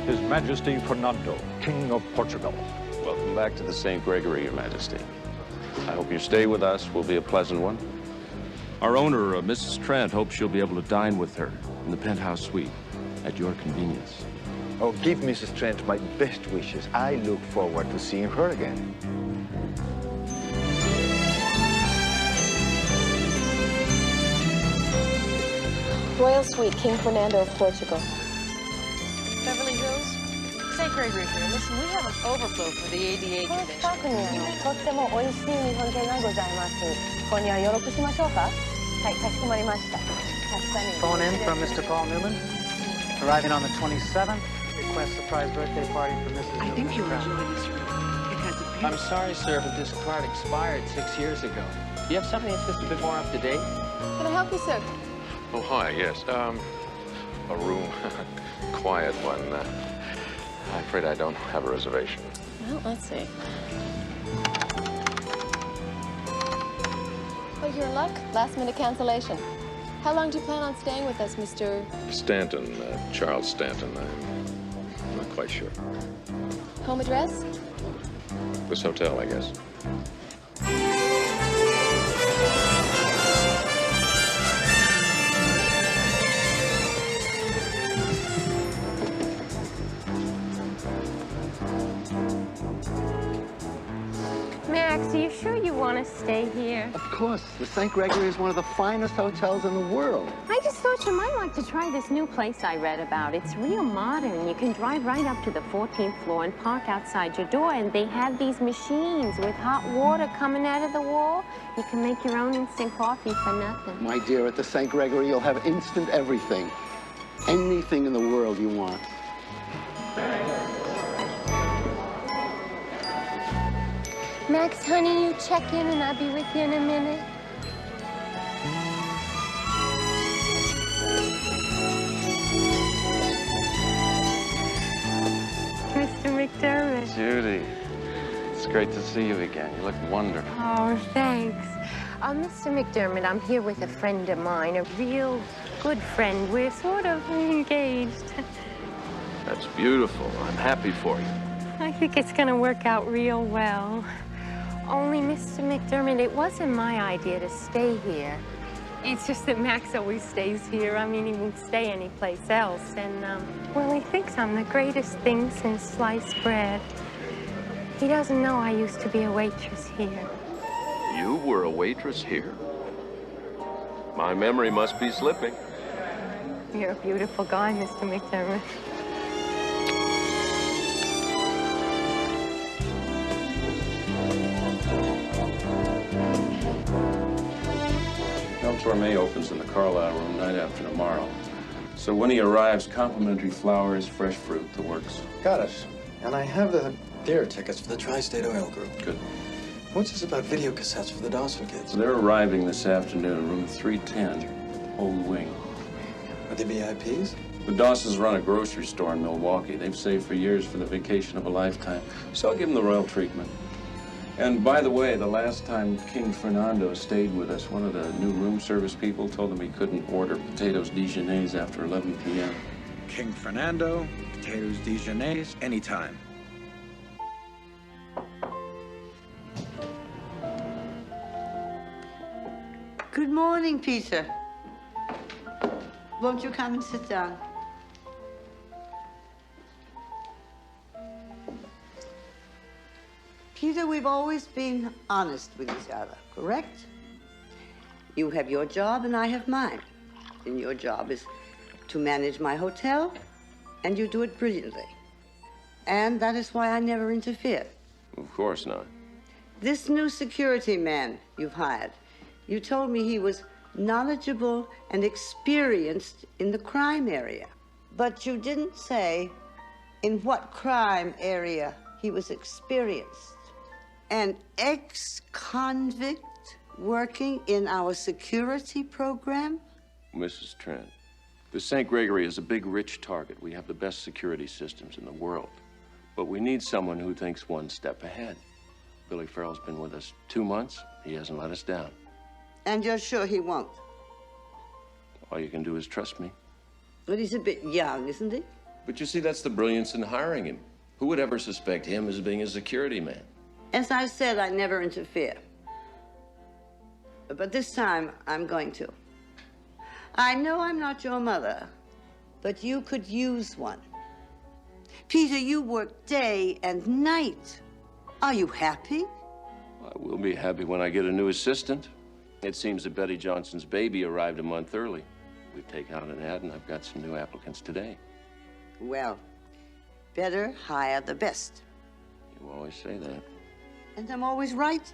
His Majesty Fernando, King of Portugal. Welcome back to the St. Gregory, Your Majesty. I hope your stay with us will be a pleasant one. Our owner, Mrs. Trent, hopes you'll be able to dine with her in the penthouse suite at your convenience. Oh, give Mrs. Trent my best wishes. I look forward to seeing her again. Royal Suite, King Fernando of Portugal. Beverly Hills? St. Gregory here. Listen, we have an overflow for the ADA convention. 近くにとっても美味しい日本店がございます。ここには予約しましょうか？はい、かしこまりました。確かに。 Phone in from Mr. Paul Newman. Arriving on the 27th. Request surprise birthday party for Mrs. I think you'll enjoy this room. It has a beautiful... I'm sorry, sir, but this card expired 6 years ago. Do you have something that's just a bit more up to date? Can I help you, sir? Oh, hi, yes. A room, quiet one. I'm afraid I don't have a reservation. Well, let's see. Well, your luck. Last-minute cancellation. How long do you plan on staying with us, Mr. Stanton, Charles Stanton. I'm not quite sure. Home address? This hotel, I guess. Max, are you sure you want to stay here? Of course. The St. Gregory is one of the finest hotels in the world. I just thought you might like to try this new place I read about. It's real modern. You can drive right up to the 14th floor and park outside your door, and they have these machines with hot water coming out of the wall. You can make your own instant coffee for nothing. My dear, at the St. Gregory, you'll have instant everything. Anything in the world you want. Max, honey, you check in and I'll be with you in a minute. Mr. McDermott. Judy, it's great to see you again. You look wonderful. Oh, thanks. Mr. McDermott, I'm here with a friend of mine, a real good friend. We're sort of engaged. That's beautiful. I'm happy for you. I think it's going to work out real well. Only, Mr. McDermott, it wasn't my idea to stay here. It's just that Max always stays here. I mean, he won't stay anyplace else. And, well, he thinks I'm the greatest thing since sliced bread. He doesn't know I used to be a waitress here. You were a waitress here? My memory must be slipping. You're a beautiful guy, Mr. McDermott. El Torme opens in the Carlisle room night after tomorrow. So when he arrives, complimentary flowers, fresh fruit, the works. Got it. And I have the theater tickets for the Tri-State Oil Group. Good. What's this about video cassettes for the Dawson kids? So they're arriving this afternoon, room 310, whole wing. Are they VIPs? The Dawsons run a grocery store in Milwaukee. They've saved for years for the vacation of a lifetime. So I'll give them the royal treatment. And by the way, the last time King Fernando stayed with us, one of the new room service people told him he couldn't order potatoes Dijonnaise after 11 p.m. King Fernando, potatoes Dijonnaise, anytime. Good morning, Peter. Won't you come and sit down? Peter, we've always been honest with each other, correct? You have your job and I have mine. And your job is to manage my hotel, and you do it brilliantly. And that is why I never interfere. Of course not. This new security man you've hired, you told me he was knowledgeable and experienced in the crime area. But you didn't say in what crime area he was experienced. An ex-convict working in our security program? Mrs. Trent, the St. Gregory is a big, rich target. We have the best security systems in the world. But we need someone who thinks one step ahead. Billy Farrell's been with us 2 months. He hasn't let us down. And you're sure he won't? All you can do is trust me. But he's a bit young, isn't he? But you see, that's the brilliance in hiring him. Who would ever suspect him as being a security man? As I said, I never interfere. But this time, I'm going to. I know I'm not your mother, but you could use one. Peter, you work day and night. Are you happy? I will be happy when I get a new assistant. It seems that Betty Johnson's baby arrived a month early. We've taken out an ad, and I've got some new applicants today. Well, better hire the best. You always say that. And I'm always right.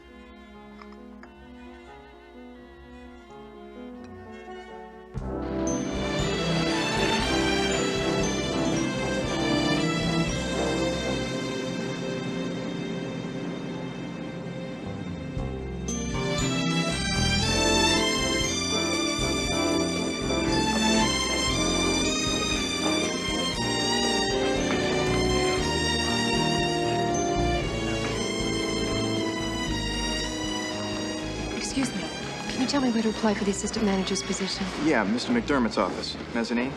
Excuse me. Can you tell me where to apply for the assistant manager's position? Yeah, Mr. McDermott's office. Mezzanine.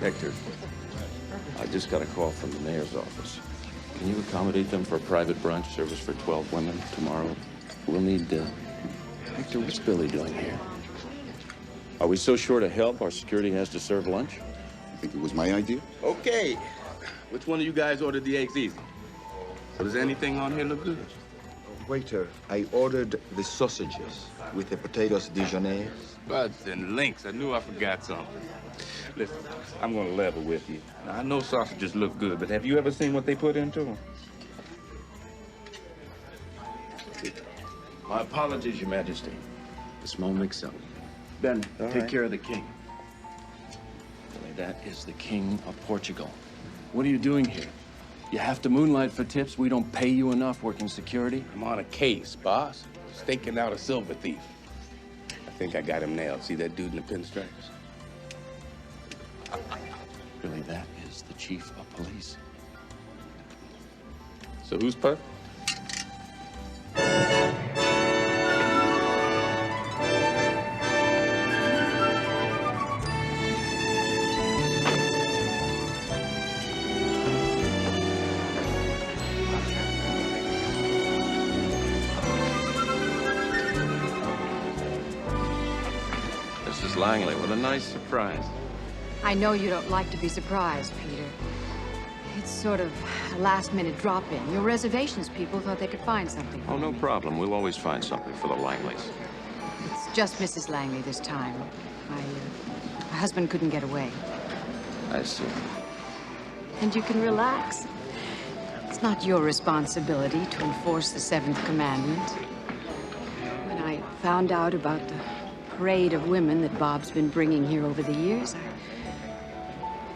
Hector, I just got a call from the mayor's office. Can you accommodate them for a private brunch service for 12 women tomorrow? We'll need, Hector, what's Billy doing here? Are we so short of help our security has to serve lunch? I think it was my idea. Okay. Which one of you guys ordered the eggs easy? So does anything on here look good? Waiter, I ordered the sausages with the potatoes Dijonnaise. Buds and links. I knew I forgot something. Listen, I'm gonna level with you. Now, I know sausages look good, but have you ever seen what they put into them? My apologies, Your Majesty. A small mix-up. Ben, take care of the king. Billy, that is the King of Portugal. What are you doing here? You have to moonlight for tips? We don't pay you enough working security? I'm on a case, boss. Staking out a silver thief. I think I got him nailed. See that dude in the pinstripes? Billy, that is the chief of police. So who's perp? Mrs. Langley, what a nice surprise. I know you don't like to be surprised, Peter. It's sort of a last-minute drop-in. Your reservations people thought they could find something. Oh, no problem. We'll always find something for the Langleys. It's just Mrs. Langley this time. My husband couldn't get away. I see. And you can relax. It's not your responsibility to enforce the seventh commandment. When I found out about the parade of women that Bob's been bringing here over the years,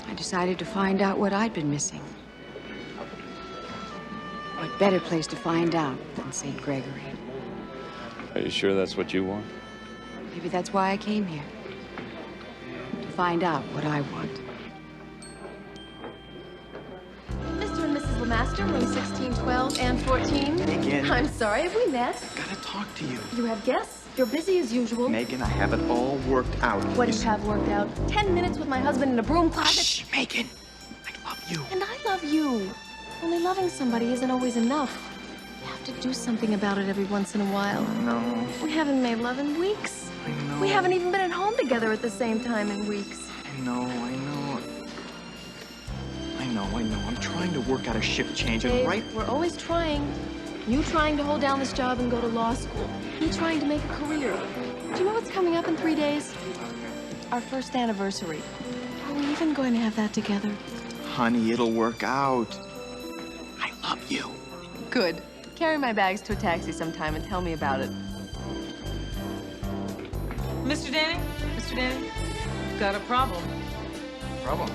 I decided to find out what I'd been missing. What better place to find out than St. Gregory? Are you sure that's what you want? Maybe that's why I came here. To find out what I want. Mr. and Mrs. Lemaster, room 16, 12, and 14. Megan. I'm sorry, have we met? Gotta talk to you. You have guests? You're busy as usual. Megan, I have it all worked out. What do you have worked out? 10 minutes with my husband in a broom closet? Shh, Megan. I love you. And I love you. Only loving somebody isn't always enough. You have to do something about it every once in a while. No. We haven't made love in weeks. I know. We haven't even been at home together at the same time in weeks. I know. I'm trying to work out a shift change, and Dave, right... we're always trying. You trying to hold down this job and go to law school. Me trying to make a career. Do you know what's coming up in 3 days? Our first anniversary. Are we even going to have that together? Honey, it'll work out. I love you. Good. Carry my bags to a taxi sometime and tell me about it. Mr. Danny? Mr. Danny? Got a problem. Problem?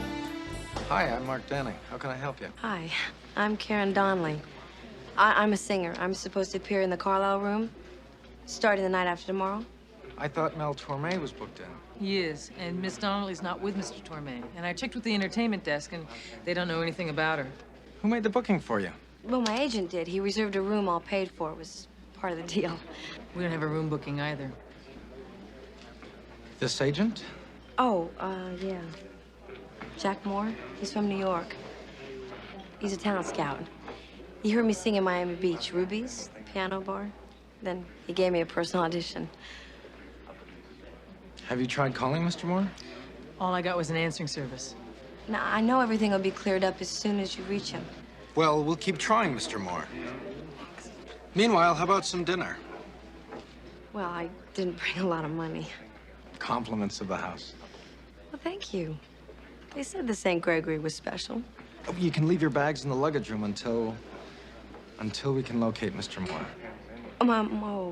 Hi, I'm Mark Danny. How can I help you? Hi, I'm Karen Donnelly. I'm a singer. I'm supposed to appear in the Carlisle room starting the night after tomorrow. I thought Mel Torme was booked in. He is, and Miss Donnelly's not with Mr. Torme. And I checked with the entertainment desk, and they don't know anything about her. Who made the booking for you? Well, my agent did. He reserved a room all paid for. It was part of the deal. We don't have a room booking either. This agent? Oh, yeah. Jack Moore. He's from New York. He's a talent scout. He heard me sing in Miami Beach, Ruby's, the piano bar. Then he gave me a personal audition. Have you tried calling Mr. Moore? All I got was an answering service. Now, I know everything will be cleared up as soon as you reach him. Well, we'll keep trying, Mr. Moore. Meanwhile, how about some dinner? Well, I didn't bring a lot of money. Compliments of the house. Well, thank you. They said the St. Gregory was special. Oh, you can leave your bags in the luggage room until we can locate Mr. Moore.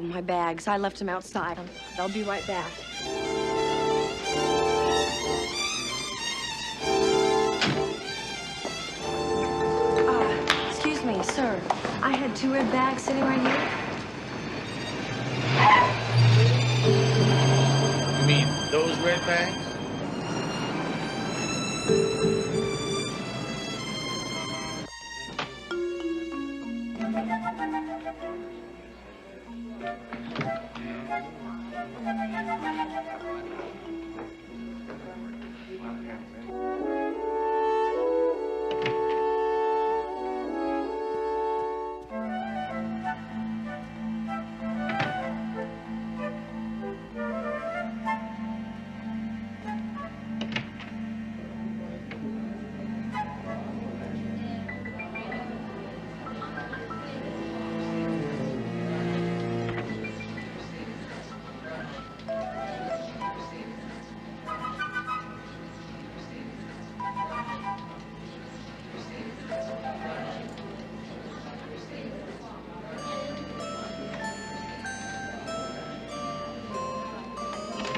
My bags. I left them outside. I'll be right back. Excuse me, sir. I had 2 red bags sitting right here. You mean those red bags?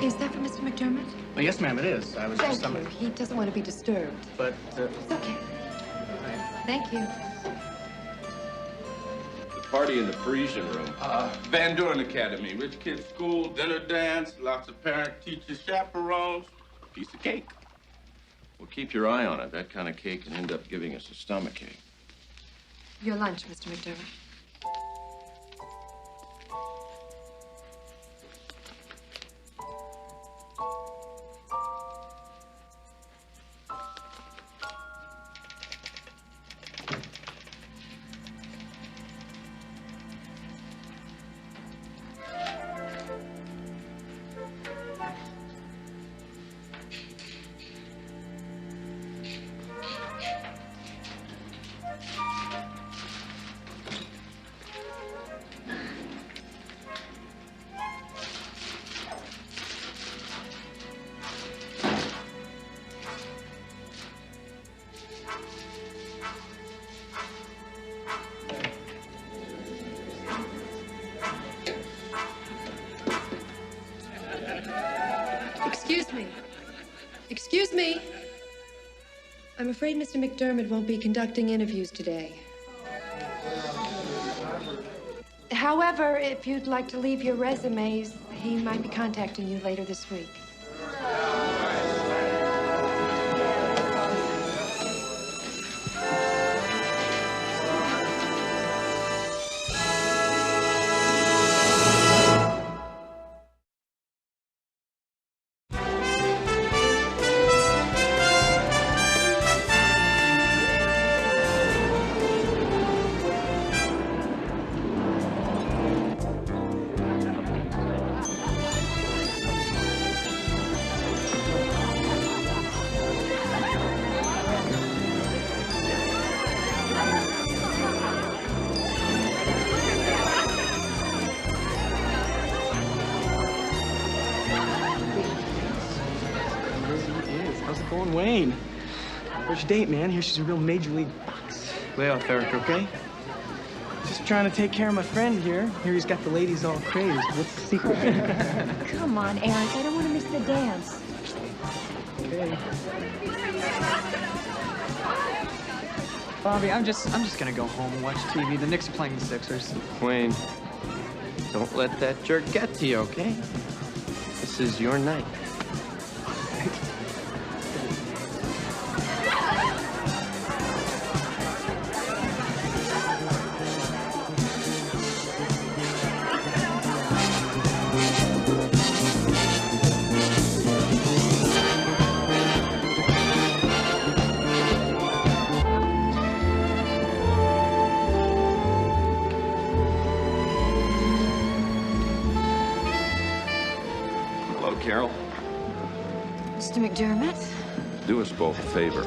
Is that for Mr. McDermott? Well, yes, ma'am, it is. I was Thank just... you. He doesn't want to be disturbed. But, It's okay. Thank you. The party in the Parisian room. Van Doren Academy. Rich kids school, dinner dance, lots of parent-teacher chaperones. Piece of cake. Well, keep your eye on it. That kind of cake can end up giving us a stomachache. Your lunch, Mr. McDermott. Excuse me. I'm afraid Mr. McDermott won't be conducting interviews today. However, if you'd like to leave your resumes, he might be contacting you later this week. Wayne. First date, man. Here she's a real major league box. Lay off, Eric, okay? Just trying to take care of my friend here. Here he's got the ladies all crazed. What's the secret? Come on, Eric. I don't want to miss the dance. Okay. Bobby, I'm just gonna go home and watch TV. The Knicks are playing the Sixers. Wayne, don't let that jerk get to you, okay? This is your night. Hello, Carol. Mr. McDermott? Do us both a favor.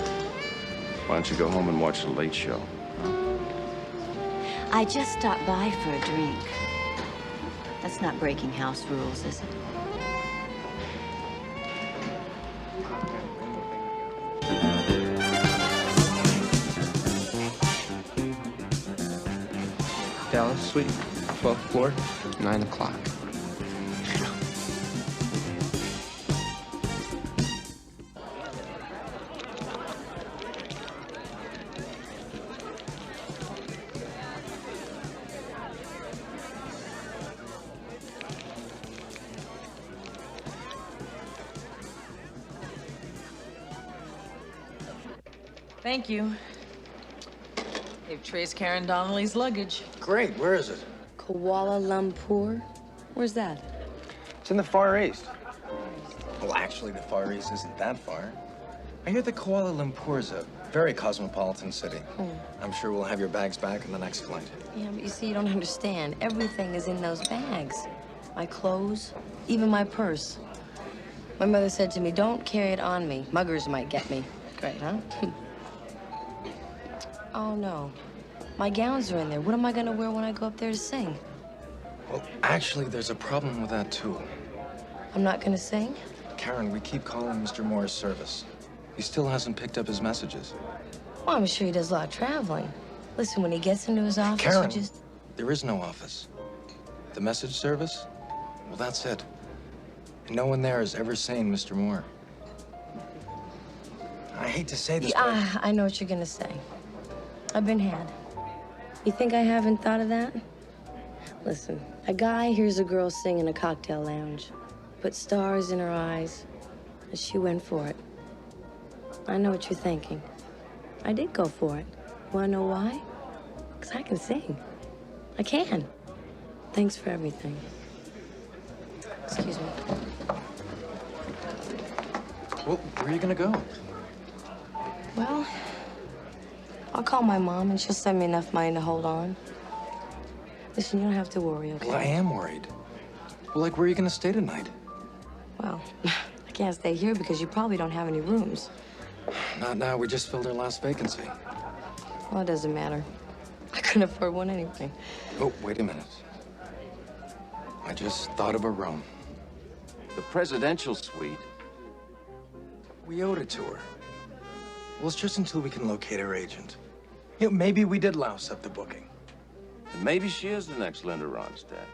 Why don't you go home and watch The Late Show? I just stopped by for a drink. That's not breaking house rules, is it? Dallas, suite, 12th floor, 9 o'clock. Thank you. They've traced Karen Donnelly's luggage. Great, where is it? Kuala Lumpur? Where's that? It's in the Far East. Well, actually, the Far East isn't that far. I hear that Kuala Lumpur is a very cosmopolitan city. I'm sure we'll have your bags back on the next flight. Yeah, but you see, you don't understand. Everything is in those bags. My clothes, even my purse. My mother said to me, don't carry it on me. Muggers might get me. Great, huh? Oh, no. My gowns are in there. What am I gonna wear when I go up there to sing? Well, actually, there's a problem with that, too. I'm not gonna sing? Karen, we keep calling Mr. Moore's service. He still hasn't picked up his messages. Well, I'm sure he does a lot of traveling. Listen, when he gets into his office, Karen, you just... there is no office. The message service? Well, that's it. And no one there has ever seen Mr. Moore. I hate to say this, Yeah, I know what you're gonna say. I've been had. You think I haven't thought of that? Listen, a guy hears a girl sing in a cocktail lounge, put stars in her eyes, and she went for it. I know what you're thinking. I did go for it. Wanna know why? Because I can sing. I can. Thanks for everything. Excuse me. Well, where are you gonna go? Well, I'll call my mom and she'll send me enough money to hold on. Listen, you don't have to worry, okay? Well, I am worried. Well, like, where are you gonna stay tonight? Well, I can't stay here because you probably don't have any rooms. Not now. We just filled our last vacancy. Well, it doesn't matter. I couldn't afford one anyway. Oh, wait a minute. I just thought of a room. The presidential suite? We owed it to her. Well, it's just until we can locate her agent. You know, maybe we did louse up the booking. And maybe she is the next Linda Ronstadt.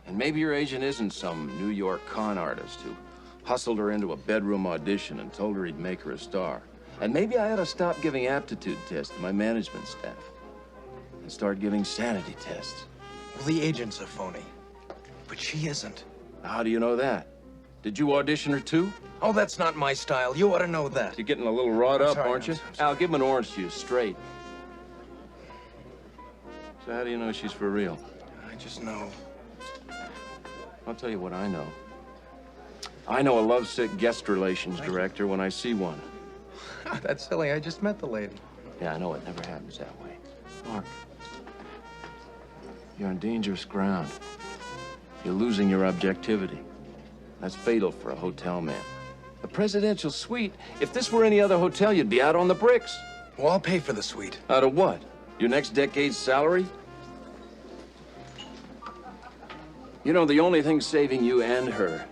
And maybe your agent isn't some New York con artist who hustled her into a bedroom audition and told her he'd make her a star. And maybe I ought to stop giving aptitude tests to my management staff and start giving sanity tests. Well, the agent's a phony, but she isn't. How do you know that? Did you audition her too? Oh, that's not my style. You ought to know that. You're getting a little wrought up, Sorry, aren't you? Al, give him an orange juice, straight. So how do you know she's for real? I just know. I'll tell you what I know. I know a lovesick guest relations director when I see one. That's silly. I just met the lady. Yeah, I know it never happens that way. Mark, you're on dangerous ground. You're losing your objectivity. That's fatal for a hotel man. A presidential suite? If this were any other hotel, you'd be out on the bricks. Well, I'll pay for the suite. Out of what? Your next decade's salary? You know, the only thing saving you and her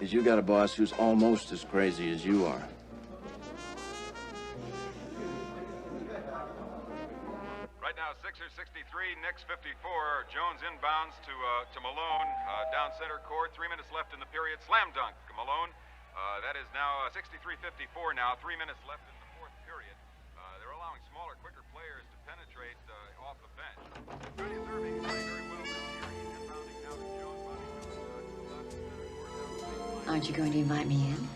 is you got a boss who's almost as crazy as you are. Right now, Sixers 63, Knicks 54. Jones inbounds to Malone. Down center court, 3 minutes left in the period. Slam dunk, Malone. That is now 63-54 now. 3 minutes left in the fourth period. They're allowing smaller, quicker players to penetrate off the bench. Freddie Irving playing very well this year. He's inbounding now to Jones. To the left center court. Aren't you going to invite me in?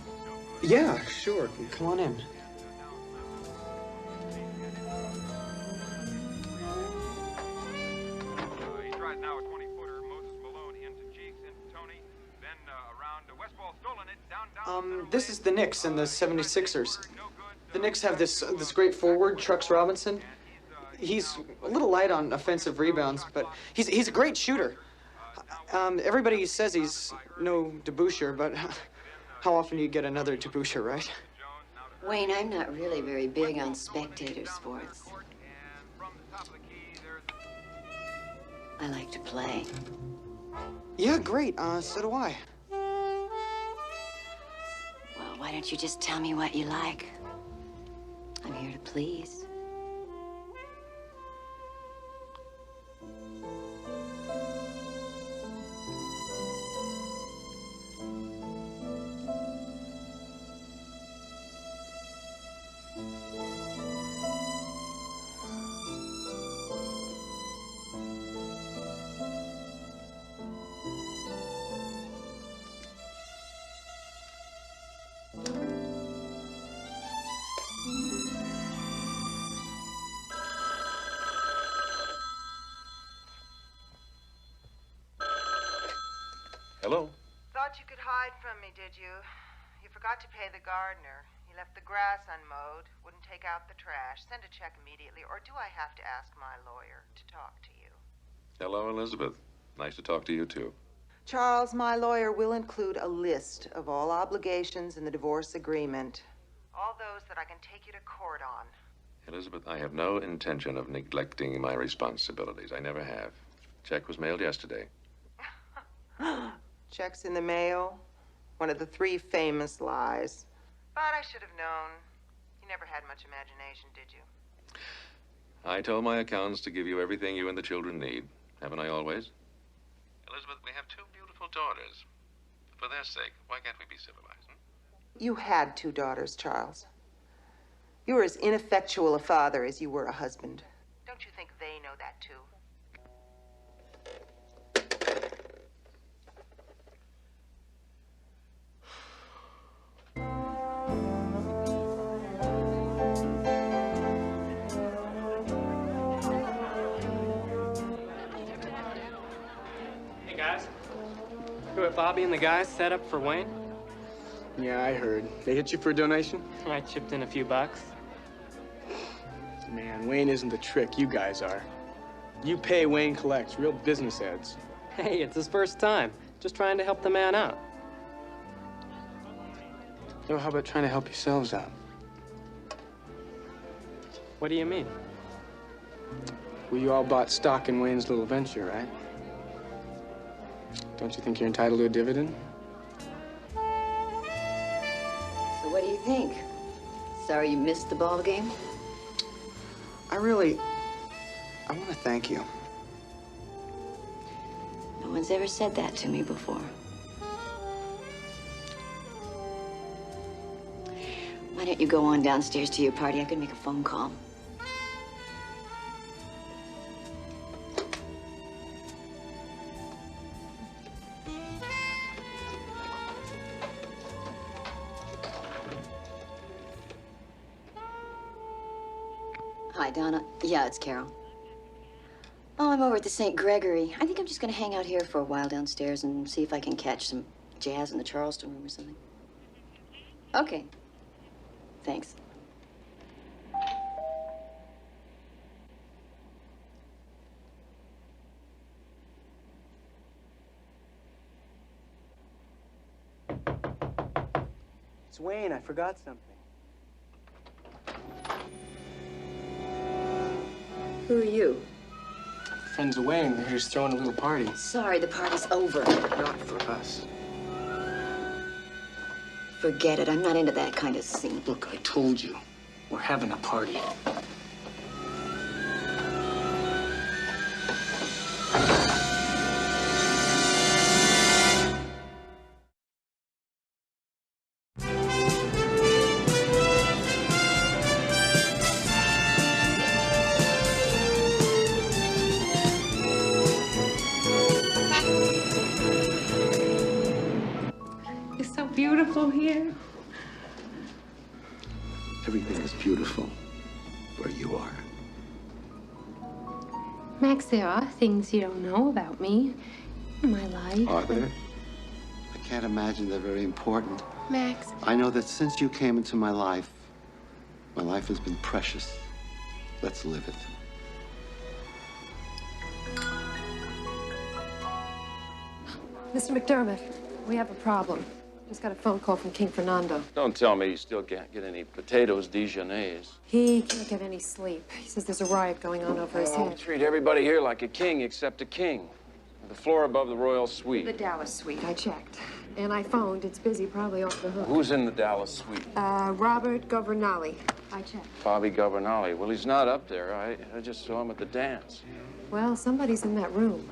Yeah, sure. Come on in. He tries now a 20-footer. Moses Malone into Cheeks, into Tony. Then around West Ball, stolen it. Down. This is the Knicks and the 76ers. The Knicks have this great forward, Trucks Robinson. He's a little light on offensive rebounds, but he's a great shooter. Everybody says he's no deboucher, but how often do you get another deboucher, right? Wayne, I'm not really very big on spectator sports. I like to play. Yeah, great. So do I. Well, why don't you just tell me what you like? I'm here to please. Hello? Thought you could hide from me, did you? You forgot to pay the gardener. He left the grass unmowed, wouldn't take out the trash. Send a check immediately, or do I have to ask my lawyer to talk to you? Hello, Elizabeth. Nice to talk to you, too. Charles, my lawyer will include a list of all obligations in the divorce agreement. All those that I can take you to court on. Elizabeth, I have no intention of neglecting my responsibilities. I never have. Check was mailed yesterday. Checks in the mail. One of the 3 famous lies. But I should have known. You never had much imagination, did you? I told my accountants to give you everything you and the children need. Haven't I always? Elizabeth, we have 2 beautiful daughters. For their sake, why can't we be civilized? You had 2 daughters, Charles. You were as ineffectual a father as you were a husband. Don't you think they know that, too? Hey, guys. You what Bobby and the guys set up for Wayne? Yeah, I heard. They hit you for a donation? I chipped in a few bucks. Man, Wayne isn't the trick, you guys are. You pay, Wayne collects. Real business heads. Hey, it's his first time. Just trying to help the man out. So how about trying to help yourselves out? What do you mean? Well, you all bought stock in Wayne's little venture, right? Don't you think you're entitled to a dividend? So what do you think? Sorry you missed the ball game? I want to thank you. No one's ever said that to me before. Why don't you go on downstairs to your party? I could make a phone call. Hi, Donna. Yeah, it's Carol. Oh, I'm over at the St. Gregory. I think I'm just gonna hang out here for a while downstairs and see if I can catch some jazz in the Charleston room or something. Okay. Thanks. It's Wayne. I forgot something. Who are you? Friends of Wayne. They're just throwing a little party. Sorry, the party's over. Not for us. Forget it. I'm not into that kind of scene. Look, I told you. We're having a party. beautiful here? Everything is beautiful where you are. Max, there are things you don't know about me in my life. Are there? I can't imagine they're very important. Max. I know that since you came into my life has been precious. Let's live it. Mr. McDermott, we have a problem. Just got a phone call from King Fernando. Don't tell me you still can't get any potatoes Dijonnaise. He can't get any sleep. He says there's a riot going on over his head. Treat everybody here like a king except a king. The floor above the royal suite. The Dallas suite, I checked. And I phoned. It's busy, probably off the hook. Who's in the Dallas suite? Robert Governale. I checked. Bobby Governale. Well, he's not up there. I just saw him at the dance. Well, somebody's in that room.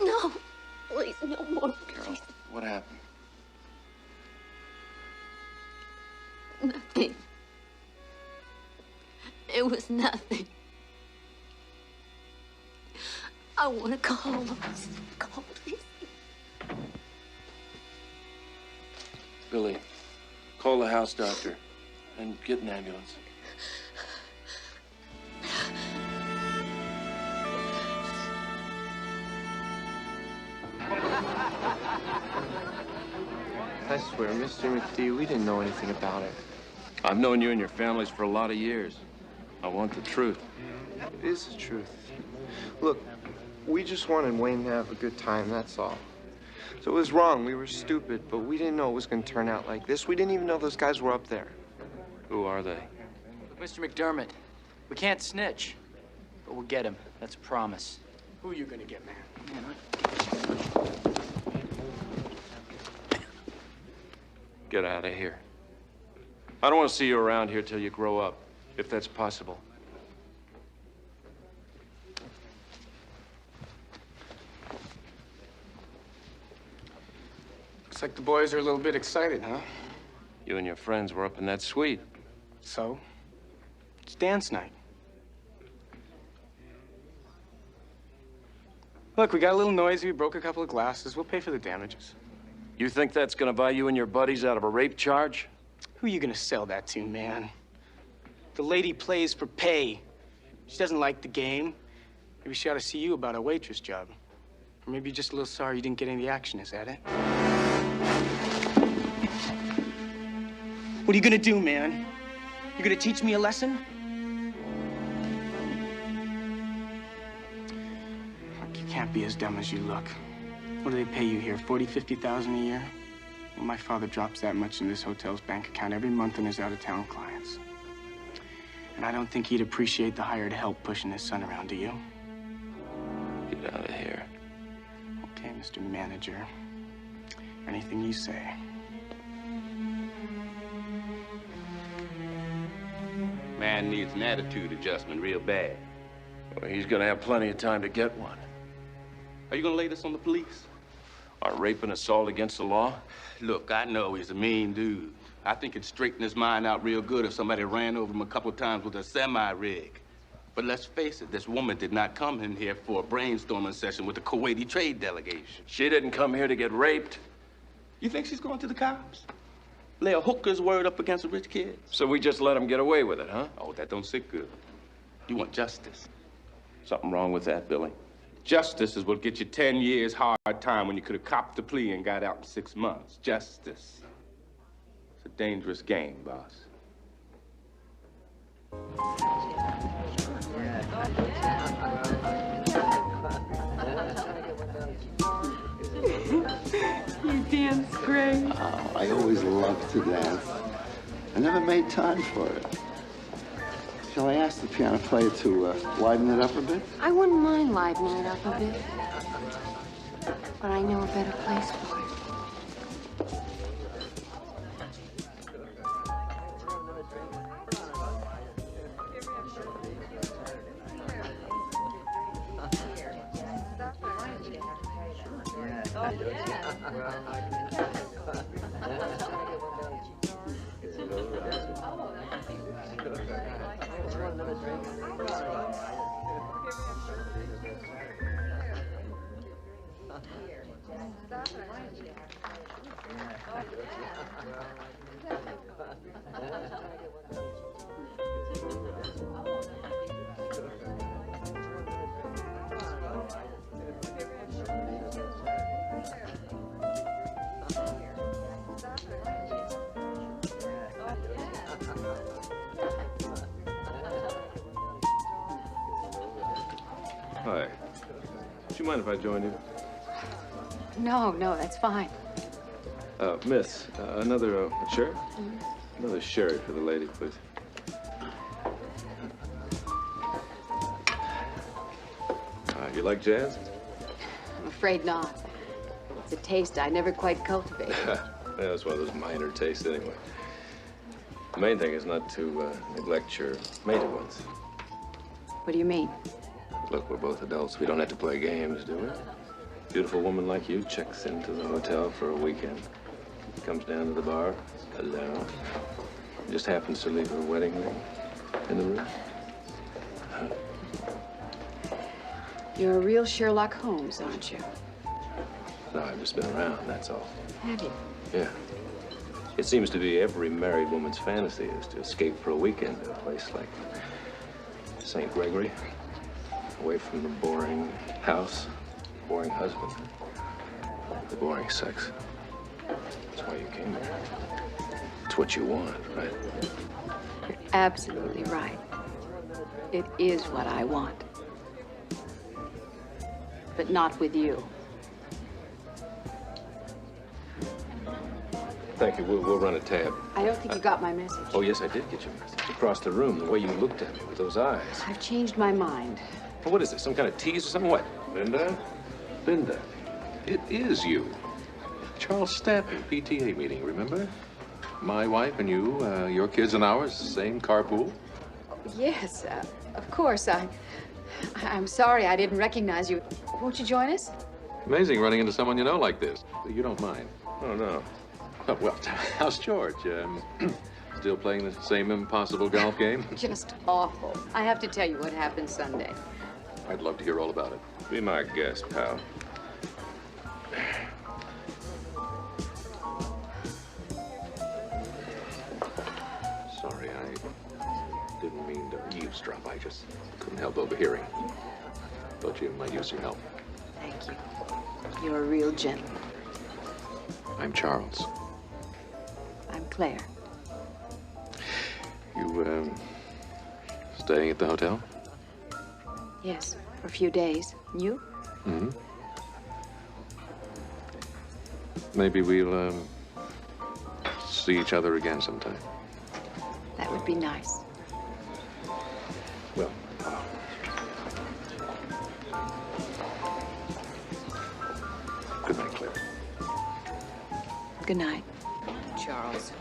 No, please, no more. Carol, what happened? Nothing. It was nothing. I want to call. Call, please. Billy, call the house doctor and get an ambulance. I swear, Mr. McD, we didn't know anything about it. I've known you and your families for a lot of years. I want the truth. It is the truth. Look, we just wanted Wayne to have a good time, that's all. So it was wrong, we were stupid, but we didn't know it was gonna turn out like this. We didn't even know those guys were up there. Who are they? Mr. McDermott, we can't snitch, but we'll get him. That's a promise. Who are you gonna get, man? Get out of here. I don't want to see you around here till you grow up, if that's possible. Looks like the boys are a little bit excited, huh? You and your friends were up in that suite. So? It's dance night. Look, we got a little noisy. We broke a couple of glasses. We'll pay for the damages. You think that's gonna buy you and your buddies out of a rape charge? Who are you gonna sell that to, man? The lady plays for pay. She doesn't like the game. Maybe she ought to see you about a waitress job. Or maybe you're just a little sorry you didn't get any of the action. Is that it? What are you gonna do, man? You gonna teach me a lesson? Look, you can't be as dumb as you look. What do they pay you here, 40, 50,000 a year? Well, my father drops that much in this hotel's bank account every month on his out-of-town clients. And I don't think he'd appreciate the hired help pushing his son around, do you? Get out of here. Okay, Mr. Manager. Anything you say. Man needs an attitude adjustment real bad. Well, he's gonna have plenty of time to get one. Are you gonna lay this on the police? Are rape and assault against the law? Look, I know he's a mean dude. I think it'd straighten his mind out real good if somebody ran over him a couple of times with a semi-rig. But let's face it, this woman did not come in here for a brainstorming session with the Kuwaiti trade delegation. She didn't come here to get raped. You think she's going to the cops? Lay a hooker's word up against a rich kid? So we just let him get away with it, huh? Oh, that don't sit good. You want justice. Something wrong with that, Billy? Justice is what gets you 10 years hard time when you could have copped the plea and got out in 6 months. Justice. It's a dangerous game, boss. You dance great. Oh, I always loved to dance. I never made time for it. Shall I ask the piano player to liven it up a bit? I wouldn't mind livening it up a bit. But I know a better place for it. Hi. Would you mind if I joined you? No, that's fine. Miss, another shirt? Another shirt for the lady, please. You like jazz? I'm afraid not. It's a taste I never quite cultivated. Yeah, it's one of those minor tastes anyway. The main thing is not to neglect your mated ones. What do you mean? Look, we're both adults. We don't have to play games, do we? Beautiful woman like you checks into the hotel for a weekend. Comes down to the bar, alone. Just happens to leave her wedding ring in the room. You're a real Sherlock Holmes, aren't you? No, I've just been around, that's all. Have you? Yeah. It seems to be every married woman's fantasy is to escape for a weekend to a place like St. Gregory. Away from the boring house, boring husband, the boring sex. That's why you came here. It's what you want, right? You're absolutely right. It is what I want. But not with you. Thank you. We'll run a tab. I don't think you got my message. Oh, yes, I did get your message. Across the room, the way you looked at me with those eyes. I've changed my mind. Well, what is this, some kind of tease or something? What? Linda? Linda, it is you. Charles Stanton, PTA meeting, remember? My wife and you, your kids and ours, same carpool. Yes, of course. I'm sorry I didn't recognize you. Won't you join us? Amazing running into someone you know like this. You don't mind? Oh, no. Oh, well, how's George? Still playing the same impossible golf game? Just awful. I have to tell you what happened Sunday. I'd love to hear all about it. Be my guest, pal. Sorry, I didn't mean to eavesdrop. I just couldn't help overhearing. Thought you might use some help. Thank you. You're a real gentleman. I'm Charles. I'm Claire. You, staying at the hotel? Yes, for a few days. You? Mm-hmm. Maybe we'll, see each other again sometime. That would be nice. Well, good night, Claire. Good night. Charles.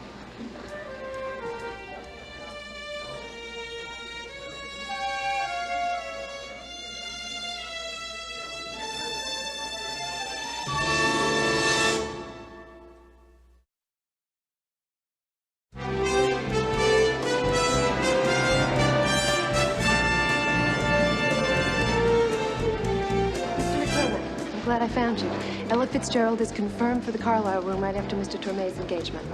Glad I found you. Ella Fitzgerald is confirmed for the Carlisle room right after Mr. Torme's engagement.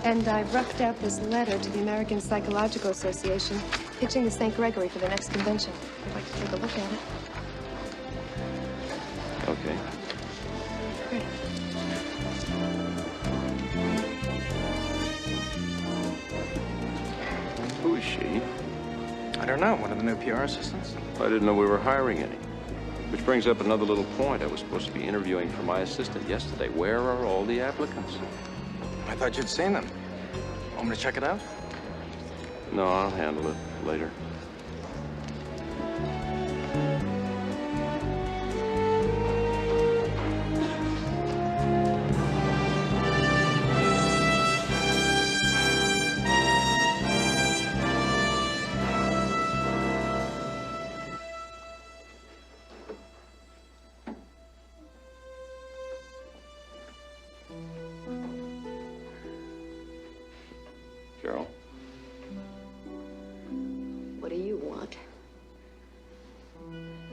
And I've roughed out this letter to the American Psychological Association, pitching the St. Gregory for the next convention. I'd like to take a look at it. Okay. Great. Who is she? I don't know. One of the new PR assistants? I didn't know we were hiring any. Which brings up another little point. I was supposed to be interviewing for my assistant yesterday. Where are all the applicants? I thought you'd seen them. Want me to check it out? No, I'll handle it later. Carol? What do you want?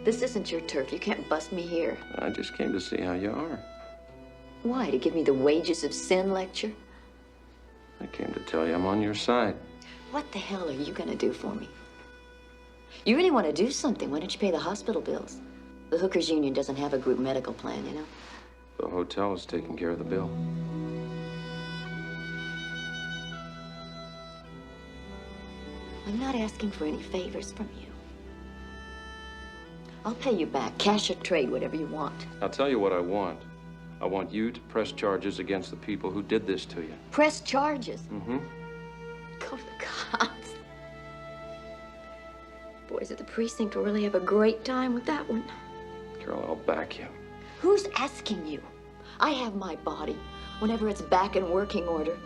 This isn't your turf. You can't bust me here. I just came to see how you are. Why? To give me the wages of sin lecture? I came to tell you I'm on your side. What the hell are you gonna do for me? You really want to do something, why don't you pay the hospital bills? The Hookers Union doesn't have a group medical plan, you know? The hotel is taking care of the bill. I'm not asking for any favors from you. I'll pay you back, cash or trade, whatever you want. I'll tell you what I want. I want you to press charges against the people who did this to you. Press charges? Mm-hmm. Go to the cops. Boys at the precinct will really have a great time with that one. Carol, I'll back you. Who's asking you? I have my body. Whenever it's back in working order,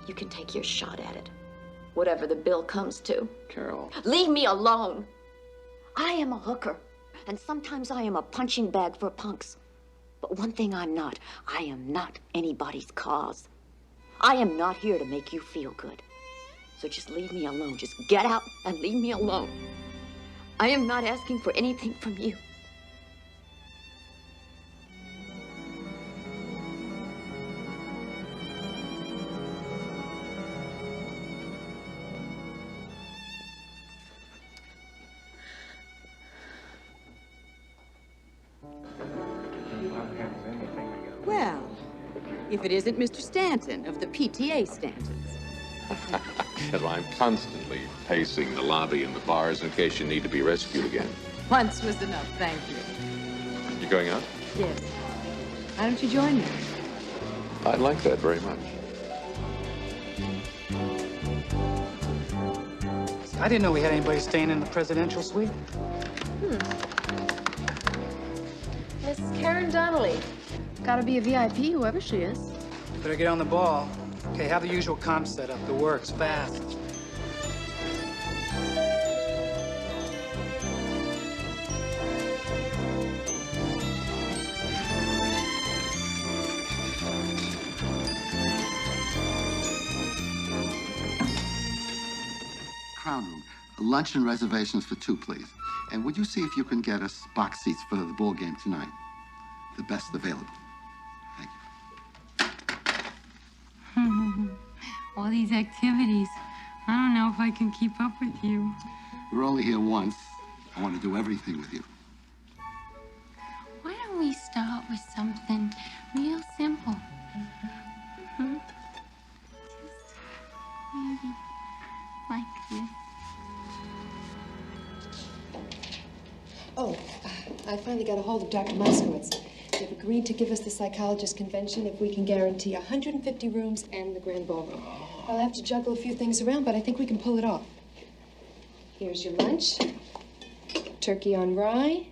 you can take your shot at it. Whatever the bill comes to. Carol. Leave me alone. I am a hooker, and sometimes I am a punching bag for punks. But one thing I'm not, I am not anybody's cause. I am not here to make you feel good. So just leave me alone. Just get out and leave me alone. I am not asking for anything from you. Well, if it isn't Mr. Stanton of the PTA Stantons. Because I'm constantly pacing the lobby and the bars in case you need to be rescued again. Once was enough, thank you. You going out? Yes. Why don't you join me? I'd like that very much. I didn't know we had anybody staying in the presidential suite. Miss Karen Donnelly. Gotta be a VIP, whoever she is. Better get on the ball. Okay, have the usual comp set up. The works, fast. Crown room. Lunch and reservations for 2, please. And would you see if you can get us box seats for the ball game tonight? The best available. All these activities. I don't know if I can keep up with you. We're only here once. I want to do everything with you. Why don't we start with something real simple? Just maybe like this. Oh, I finally got a hold of Dr. Moskowitz. They've agreed to give us the psychologist convention if we can guarantee 150 rooms and the grand ballroom. I'll have to juggle a few things around, but I think we can pull it off. Here's your lunch, turkey on rye,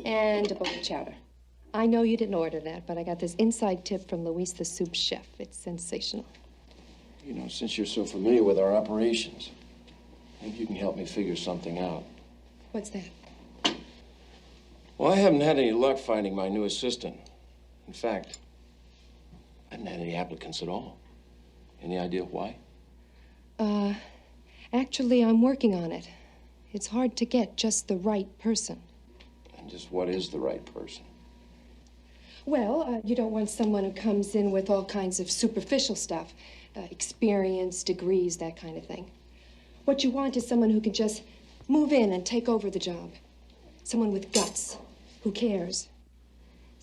and a bowl of chowder. I know you didn't order that, but I got this inside tip from Luis, the soup chef. It's sensational. You know, since you're so familiar with our operations, maybe you can help me figure something out. What's that? Well, I haven't had any luck finding my new assistant. In fact, I haven't had any applicants at all. Any idea why? Actually, I'm working on it. It's hard to get just the right person. And just what is the right person? Well, you don't want someone who comes in with all kinds of superficial stuff. Experience, degrees, that kind of thing. What you want is someone who can just move in and take over the job. Someone with guts, who cares.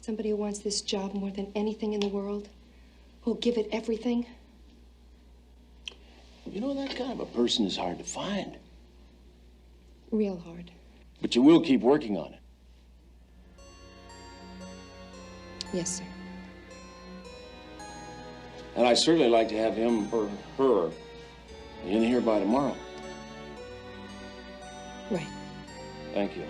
Somebody who wants this job more than anything in the world, who'll give it everything. You know, that kind of a person is hard to find. Real hard. But you will keep working on it. Yes, sir. And I'd certainly like to have him or her in here by tomorrow. Right. Thank you.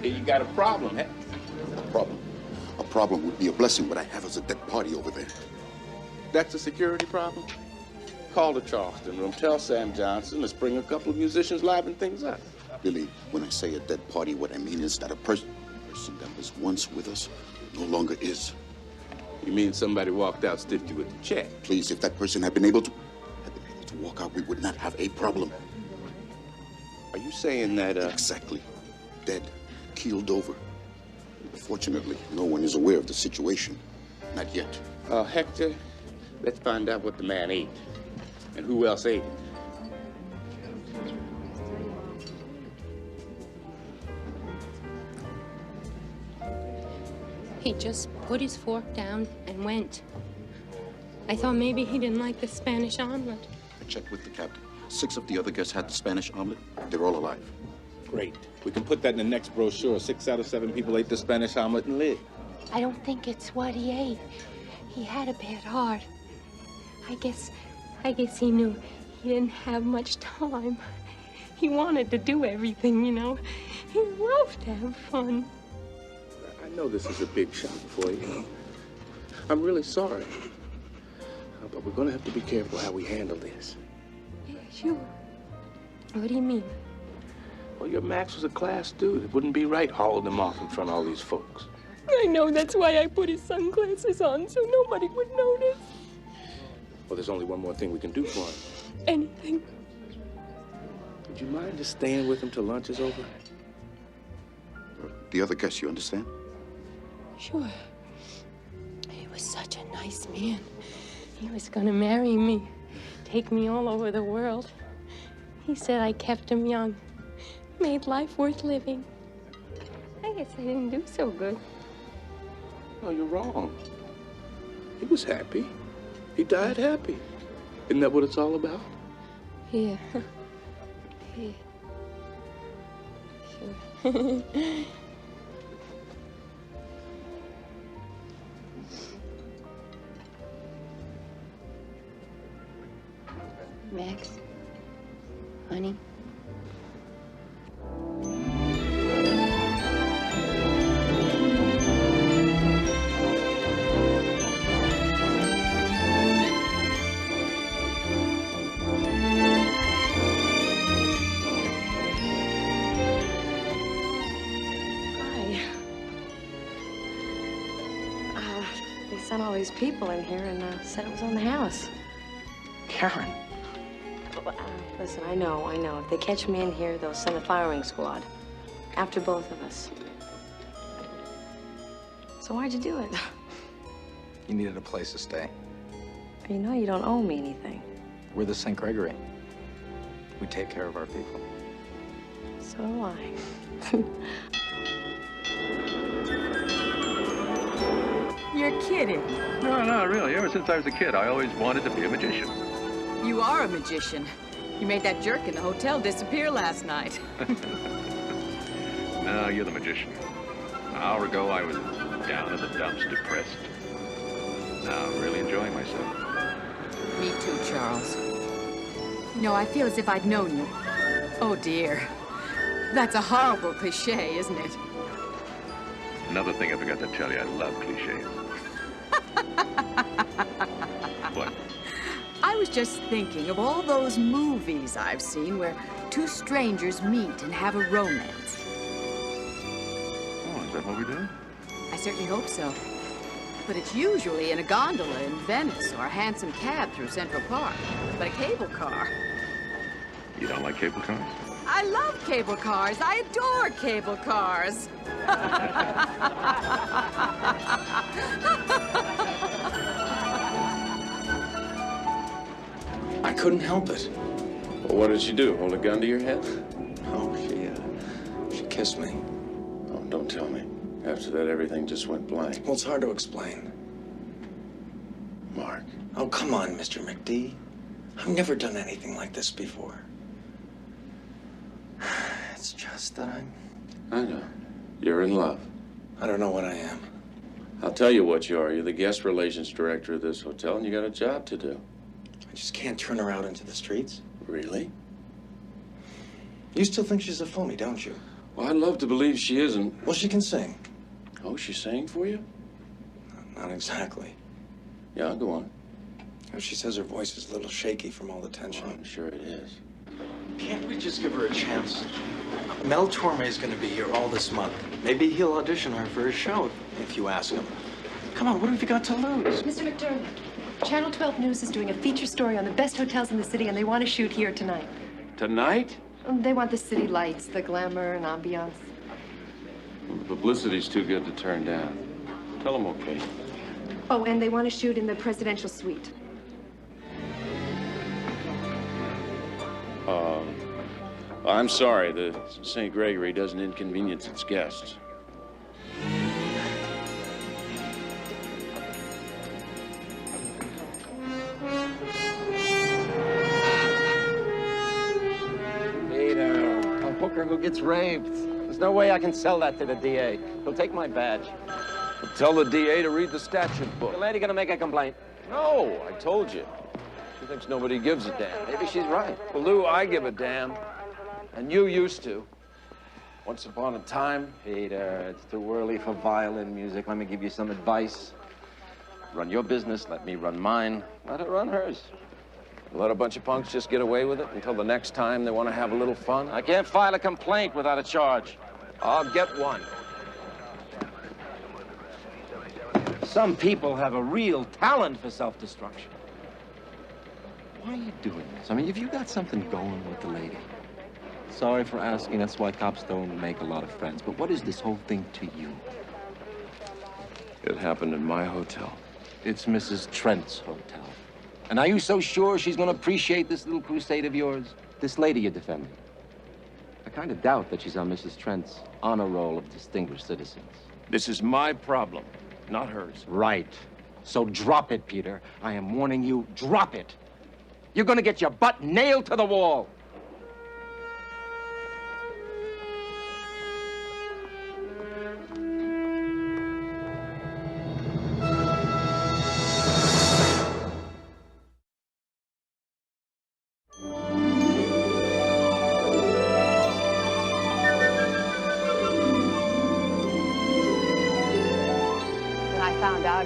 You got a problem, eh? A problem would be a blessing. What I have is a dead party over there. That's a security problem? Call the Charleston room. Tell Sam Johnson, let's bring a couple of musicians liven things up. Billy, when I say a dead party, what I mean is that a person that was once with us no longer is. You mean somebody walked out, stiffed you with the check? Please, if that person had been able to walk out, we would not have a problem. Are you saying that, Exactly. Dead. Keeled over. Fortunately, no one is aware of the situation. Not yet. Hector, let's find out what the man ate. And who else ate it. He just put his fork down and went. I thought maybe he didn't like the Spanish omelet. I checked with the captain. 6 of the other guests had the Spanish omelet. They're all alive. Great. We can put that in the next brochure. 6 out of 7 people ate the Spanish omelet and lived. I don't think it's what he ate. He had a bad heart. I guess he knew he didn't have much time. He wanted to do everything, you know. He loved to have fun. I know this is a big shock for you. I'm really sorry. But we're gonna have to be careful how we handle this. Yeah, sure. What do you mean? Well, your Max was a class dude. It wouldn't be right hauling him off in front of all these folks. I know, that's why I put his sunglasses on, so nobody would notice. Well, there's only one more thing we can do for him. Anything. Would you mind just staying with him till lunch is over? The other guests, you understand? Sure. He was such a nice man. He was gonna marry me, take me all over the world. He said I kept him young, made life worth living. I guess I didn't do so good. No, you're wrong. He was happy. He died happy. Isn't that what it's all about? Yeah. Yeah. Sure. Max, honey. They sent all these people in here and said it was on the house. Karen. Listen, I know. If they catch me in here, they'll send a firing squad after both of us. So why'd you do it? You needed a place to stay. You know you don't owe me anything. We're the St. Gregory. We take care of our people. So do I. You're kidding. No, really. Ever since I was a kid, I always wanted to be a magician. You are a magician. You made that jerk in the hotel disappear last night. No, you're the magician. An hour ago, I was down in the dumps, depressed. Now I'm really enjoying myself. Me too, Charles. You know, I feel as if I'd known you. Oh, dear. That's a horrible cliche, isn't it? Another thing I forgot to tell you, I love cliches. What? I was just thinking of all those movies I've seen where two strangers meet and have a romance. Oh, is that what we're doing? I certainly hope so. But it's usually in a gondola in Venice or a hansom cab through Central Park. But a cable car. You don't like cable cars? I love cable cars. I adore cable cars. I couldn't help it. Well, what did she do? Hold a gun to your head? Oh, she kissed me. Oh, don't tell me. After that, everything just went blank. Well, it's hard to explain. Mark. Oh, come on, Mr. McD. I've never done anything like this before. It's just that I know. You're in love. I don't know what I am. I'll tell you what you are. You're the guest relations director of this hotel, and you got a job to do. I just can't turn her out into the streets. Really? You still think she's a phony, don't you? Well, I'd love to believe she isn't. Well, she can sing. Oh, she's singing for you? Not exactly. Yeah, go on. She says her voice is a little shaky from all the tension. Well, I'm sure it is. Can't we just give her a chance? Mel Torme's gonna be here all this month. Maybe he'll audition her for his show if you ask him. Come on, what have you got to lose? Mr. McDermott, Channel 12 News is doing a feature story on the best hotels in the city, and they want to shoot here tonight. Tonight? They want the city lights, the glamour and ambiance. The publicity's too good to turn down. Tell them okay. Oh, and they want to shoot in the presidential suite. I'm sorry, the St. Gregory doesn't inconvenience its guests. Peter, a hooker who gets raped. There's no way I can sell that to the DA. He'll take my badge. Tell the DA to read the statute book. The lady gonna make a complaint? No, I told you. She thinks nobody gives a damn. Maybe she's right. Well, Lou, I give a damn. And you used to. Once upon a time. Peter, it's too early for violin music. Let me give you some advice. Run your business, let me run mine. Let her run hers. Let a bunch of punks just get away with it until the next time they want to have a little fun? I can't file a complaint without a charge. I'll get one. Some people have a real talent for self-destruction. Why are you doing this? I mean, have you got something going with the lady? Sorry for asking. That's why cops don't make a lot of friends. But what is this whole thing to you? It happened in my hotel. It's Mrs. Trent's hotel. And are you so sure she's going to appreciate this little crusade of yours? This lady you're defending. I kind of doubt that she's on Mrs. Trent's honor roll of distinguished citizens. This is my problem, not hers. Right. So drop it, Peter. I am warning you, drop it. You're going to get your butt nailed to the wall.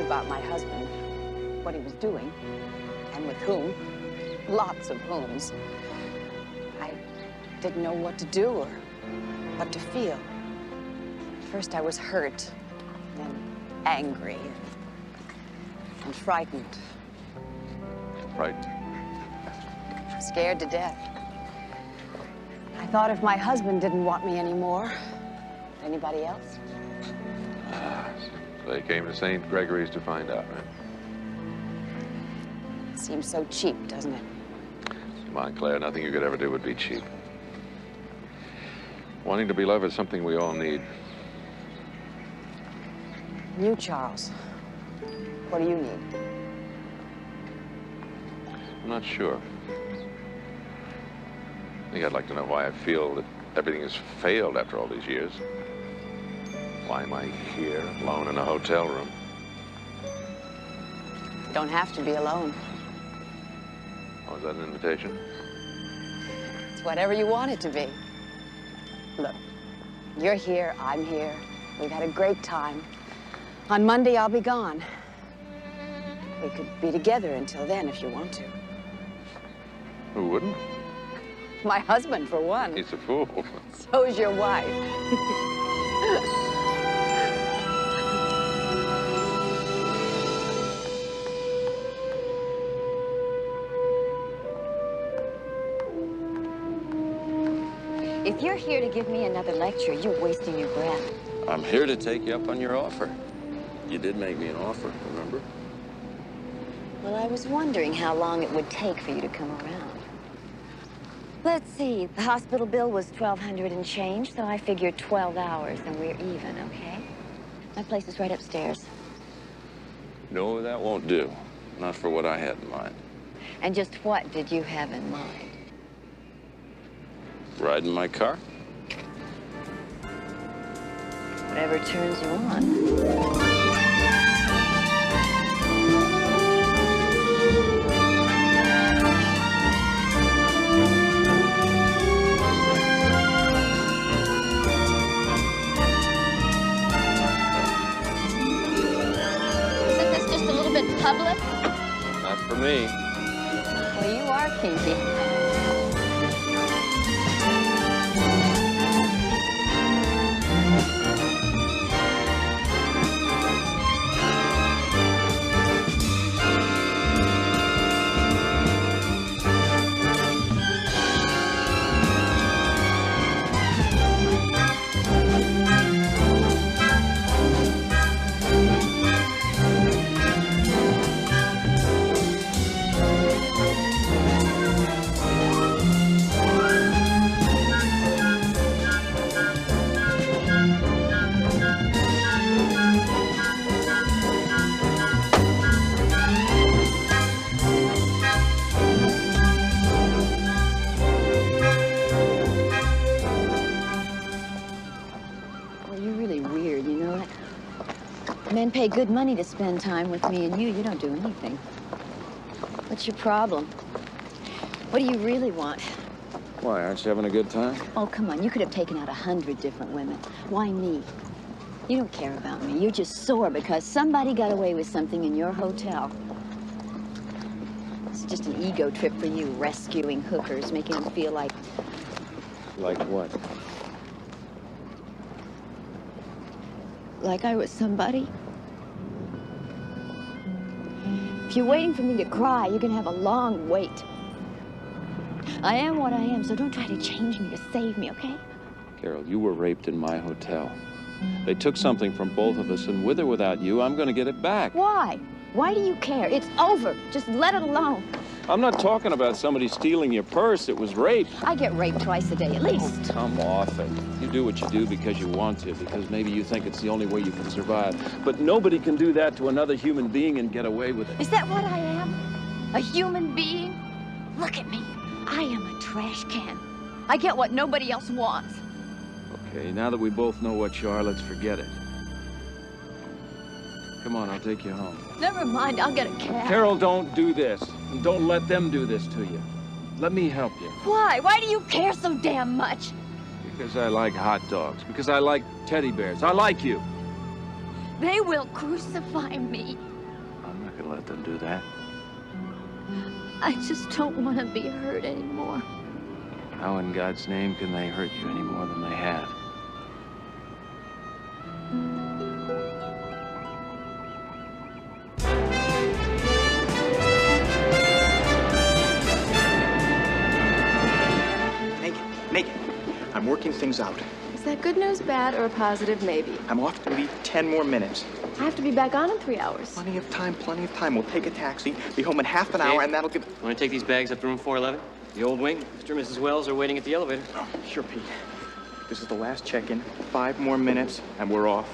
About my husband, what he was doing, and with whom, lots of whom's. I didn't know what to do or what to feel. First I was hurt, then angry, and frightened. Frightened? Scared to death. I thought if my husband didn't want me anymore, anybody else? They came to St. Gregory's to find out, right? Seems so cheap, doesn't it? Come on, Claire, nothing you could ever do would be cheap. Wanting to be loved is something we all need. You, Charles, what do you need? I'm not sure. I think I'd like to know why I feel that everything has failed after all these years. Why am I here, alone in a hotel room? You don't have to be alone. Oh, is that an invitation? It's whatever you want it to be. Look, you're here, I'm here. We've had a great time. On Monday, I'll be gone. We could be together until then if you want to. Who wouldn't? My husband, for one. He's a fool. So's your wife. If you're here to give me another lecture, you're wasting your breath. I'm here to take you up on your offer. You did make me an offer, remember? Well, I was wondering how long it would take for you to come around. Let's see, the hospital bill was $1,200 and change, so I figured 12 hours and we're even, okay? My place is right upstairs. No, that won't do. Not for what I had in mind. And just what did you have in mind? Ride in my car? Whatever turns you on. Public? Not for me. Well, you are kinky. Men pay good money to spend time with me, and you don't do anything. What's your problem? What do you really want? Why, aren't you having a good time? Oh, come on, you could have taken out 100 different women. Why me? You don't care about me. You're just sore because somebody got away with something in your hotel. It's just an ego trip for you, rescuing hookers, making them feel like... Like what? Like I was somebody. If you're waiting for me to cry, you're gonna have a long wait. I am what I am, so don't try to change me to save me, okay? Carol, you were raped in my hotel. They took something from both of us, and with or without you, I'm gonna get it back. Why? Why do you care? It's over. Just let it alone. I'm not talking about somebody stealing your purse. It was rape. I get raped twice a day at least. Oh, come off it. You do what you do because you want to, because maybe you think it's the only way you can survive. But nobody can do that to another human being and get away with it. Is that what I am? A human being? Look at me. I am a trash can. I get what nobody else wants. Okay, now that we both know what you are, let's forget it. Come on, I'll take you home. Never mind, I'll get a cab. Carol, don't do this. And don't let them do this to you. Let me help you. Why? Why do you care so damn much? Because I like hot dogs. Because I like teddy bears. I like you. They will crucify me. I'm not gonna let them do that. I just don't want to be hurt anymore. How in God's name can they hurt you any more than they have? Make it. I'm working things out. Is that good news, bad, or a positive maybe? I'm off to leave 10 more minutes. I have to be back on in 3 hours. Plenty of time, plenty of time. We'll take a taxi, be home in half an hour, and that'll give... Want to take these bags up to room 411? The old wing. Mr. and Mrs. Wells are waiting at the elevator. Oh, sure, Pete. This is the last check-in. 5 more minutes, and we're off.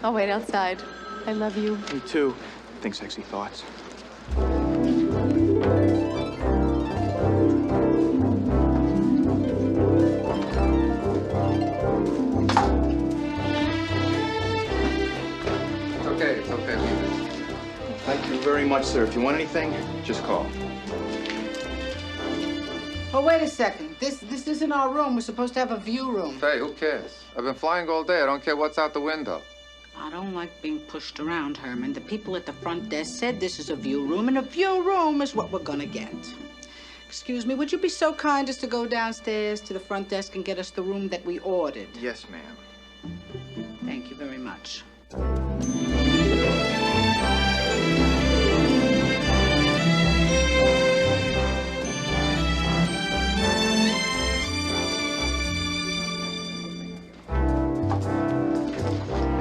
I'll wait outside. I love you. Me too. Think sexy thoughts. It's okay, leave it. Thank you very much, sir. If you want anything, just call. Oh, wait a second. This isn't our room. We're supposed to have a view room. Hey, who cares? I've been flying all day. I don't care what's out the window. I don't like being pushed around, Herman. The people at the front desk said this is a view room, and a view room is what we're gonna get. Excuse me, would you be so kind as to go downstairs to the front desk and get us the room that we ordered? Yes, ma'am. Thank you very much.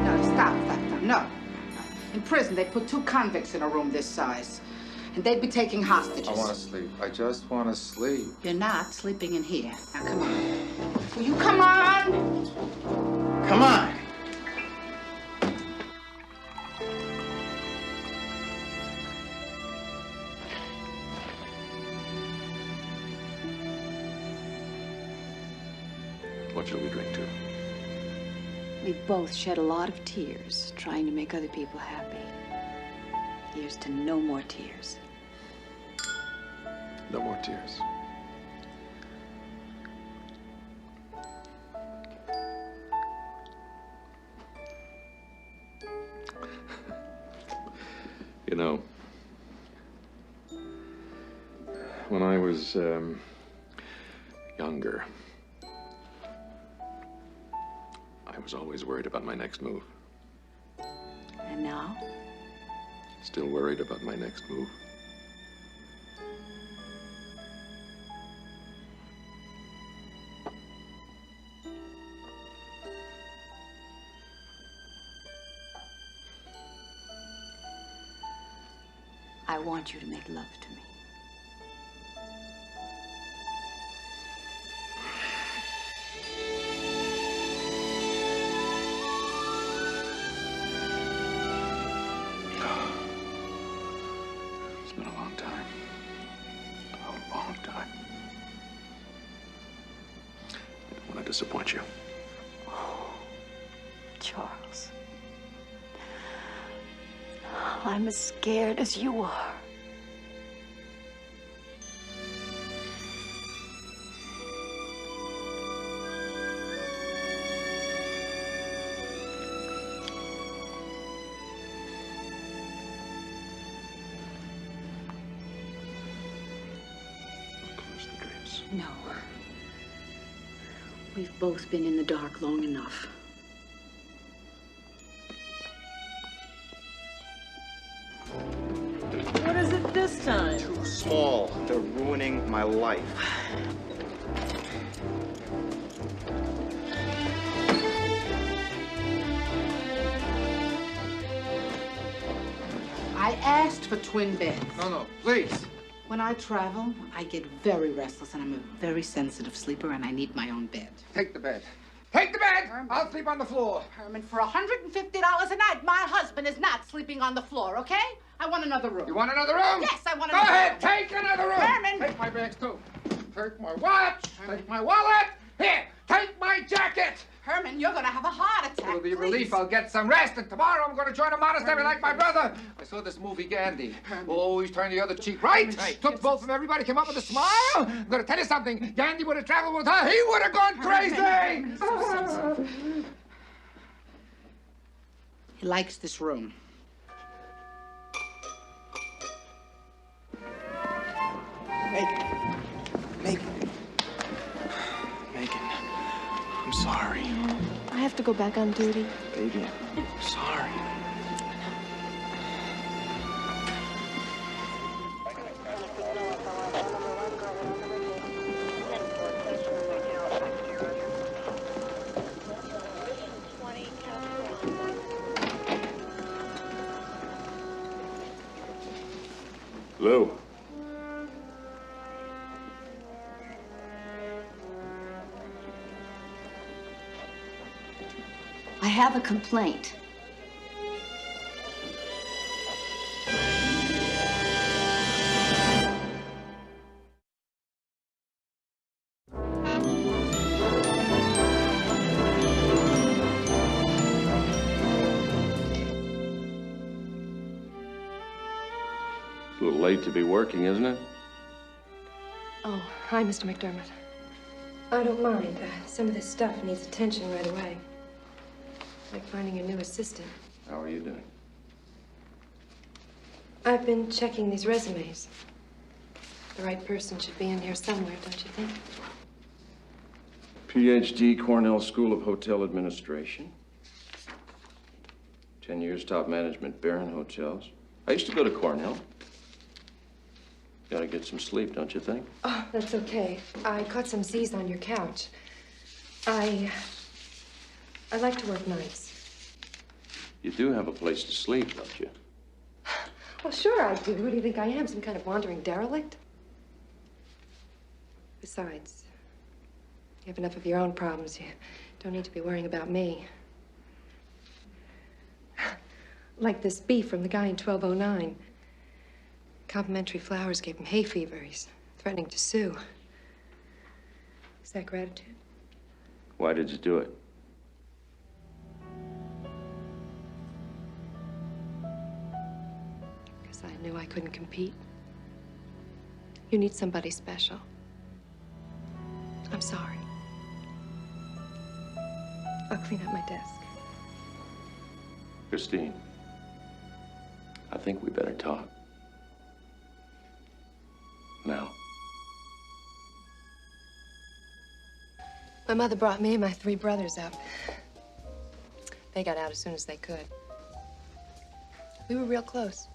No, stop. No. In prison, they put 2 convicts in a room this size. and they'd be taking hostages. I want to sleep. I just want to sleep. You're not sleeping in here. Now, come on. Will you come on? Come on. What shall we drink to? We've both shed a lot of tears trying to make other people happy. Here's to no more tears. No more tears. You know, when I was younger, I was always worried about my next move. And now? Still worried about my next move. I want you to make love to me. It's been a long time. A long time. I don't want to disappoint you. Charles. I'm as scared as you are. No. We've both been in the dark long enough. What is it this time? Too small. They're ruining my life. I asked for twin beds. No, please. When I travel, I get very restless, and I'm a very sensitive sleeper, and I need my own bed. Take the bed. Take the bed! I'll sleep on the floor. Herman, for $150 a night, my husband is not sleeping on the floor, okay? I want another room. You want another room? Yes, I want Go another ahead, room. take another room. Herman! Take my bags, too. Take my watch. Take my wallet. Here, take my jacket. Herman, you're gonna have a heart attack. It'll be a please. relief. I'll get some rest, and tomorrow I'm going to join a monastery like my brother. I saw this movie, Gandhi. Always turn the other cheek, right? Took the bolt from everybody, came up with a smile. I'm going to tell you something. Gandhi would have traveled with her. He would have gone crazy. He likes this room. Megan, I'm sorry. I have to go back on duty. Baby, I'm sorry. Lou. I have a complaint. A little late to be working, isn't it? Oh, hi, Mr. McDermott. I don't mind. Some of this stuff needs attention right away. Like finding a new assistant. How are you doing? I've been checking these resumes. The right person should be in here somewhere, don't you think? PhD, Cornell School of Hotel Administration. 10 years top management, Baron Hotels. I used to go to Cornell. Gotta get some sleep, don't you think? Oh, that's okay. I caught some Z's on your couch. I like to work nights. You do have a place to sleep, don't you? Well, sure I do. Who do you think I am? Some kind of wandering derelict? Besides, you have enough of your own problems. You don't need to be worrying about me. Like this beef from the guy in 1209. Complimentary flowers gave him hay fever. He's threatening to sue. Is that gratitude? Why did you do it? Because I knew I couldn't compete. You need somebody special. I'm sorry. I'll clean up my desk. Christine, I think we better talk. Now. My mother brought me and my 3 brothers up. They got out as soon as they could. We were real close.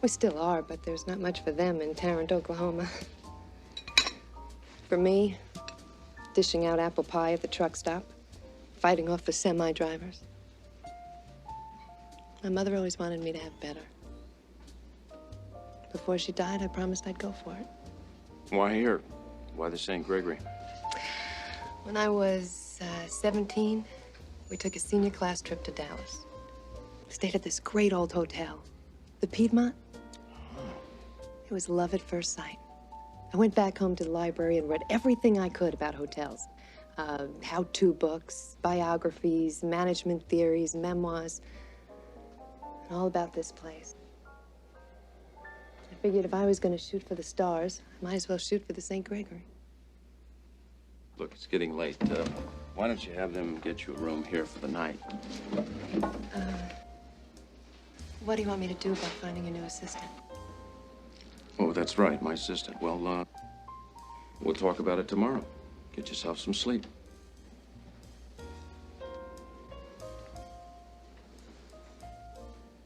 We still are, but there's not much for them in Tarrant, Oklahoma. For me, dishing out apple pie at the truck stop, fighting off the semi-drivers. My mother always wanted me to have better. Before she died, I promised I'd go for it. Why here? Why the St. Gregory? When I was 17, we took a senior class trip to Dallas. Stayed at this great old hotel, the Piedmont. It was love at first sight. I went back home to the library and read everything I could about hotels. How-to books, biographies, management theories, memoirs, and all about this place. I figured if I was going to shoot for the stars, I might as well shoot for the St. Gregory. Look, it's getting late. Why don't you have them get you a room here for the night? What do you want me to do about finding a new assistant? Oh, that's right, my assistant. Well, we'll talk about it tomorrow. Get yourself some sleep.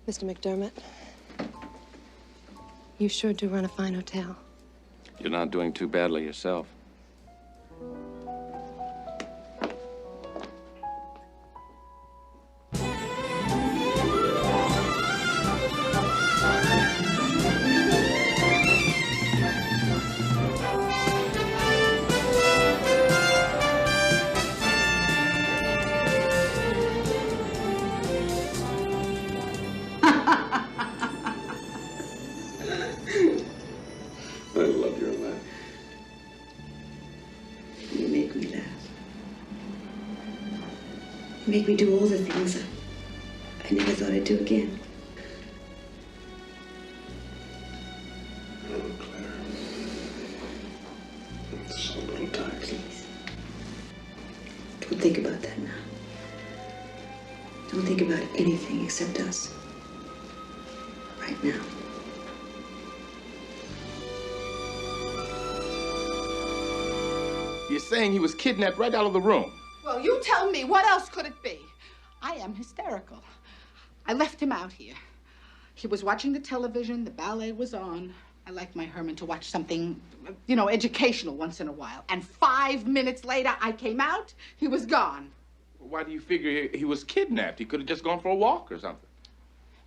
Mr. McDermott, you sure do run a fine hotel. You're not doing too badly yourself. I love your laugh. You make me laugh. You make me do all the things I never thought I'd do again. Oh, Claire. It's so little time. Please. Don't think about that now. Don't think about anything except us. Right now. You're saying he was kidnapped right out of the room? Well, you tell me, what else could it be? I am hysterical. I left him out here. He was watching the television, the ballet was on. I like my Herman to watch something, you know, educational once in a while. And 5 minutes later, I came out, he was gone. Why do you figure he was kidnapped? He could have just gone for a walk or something.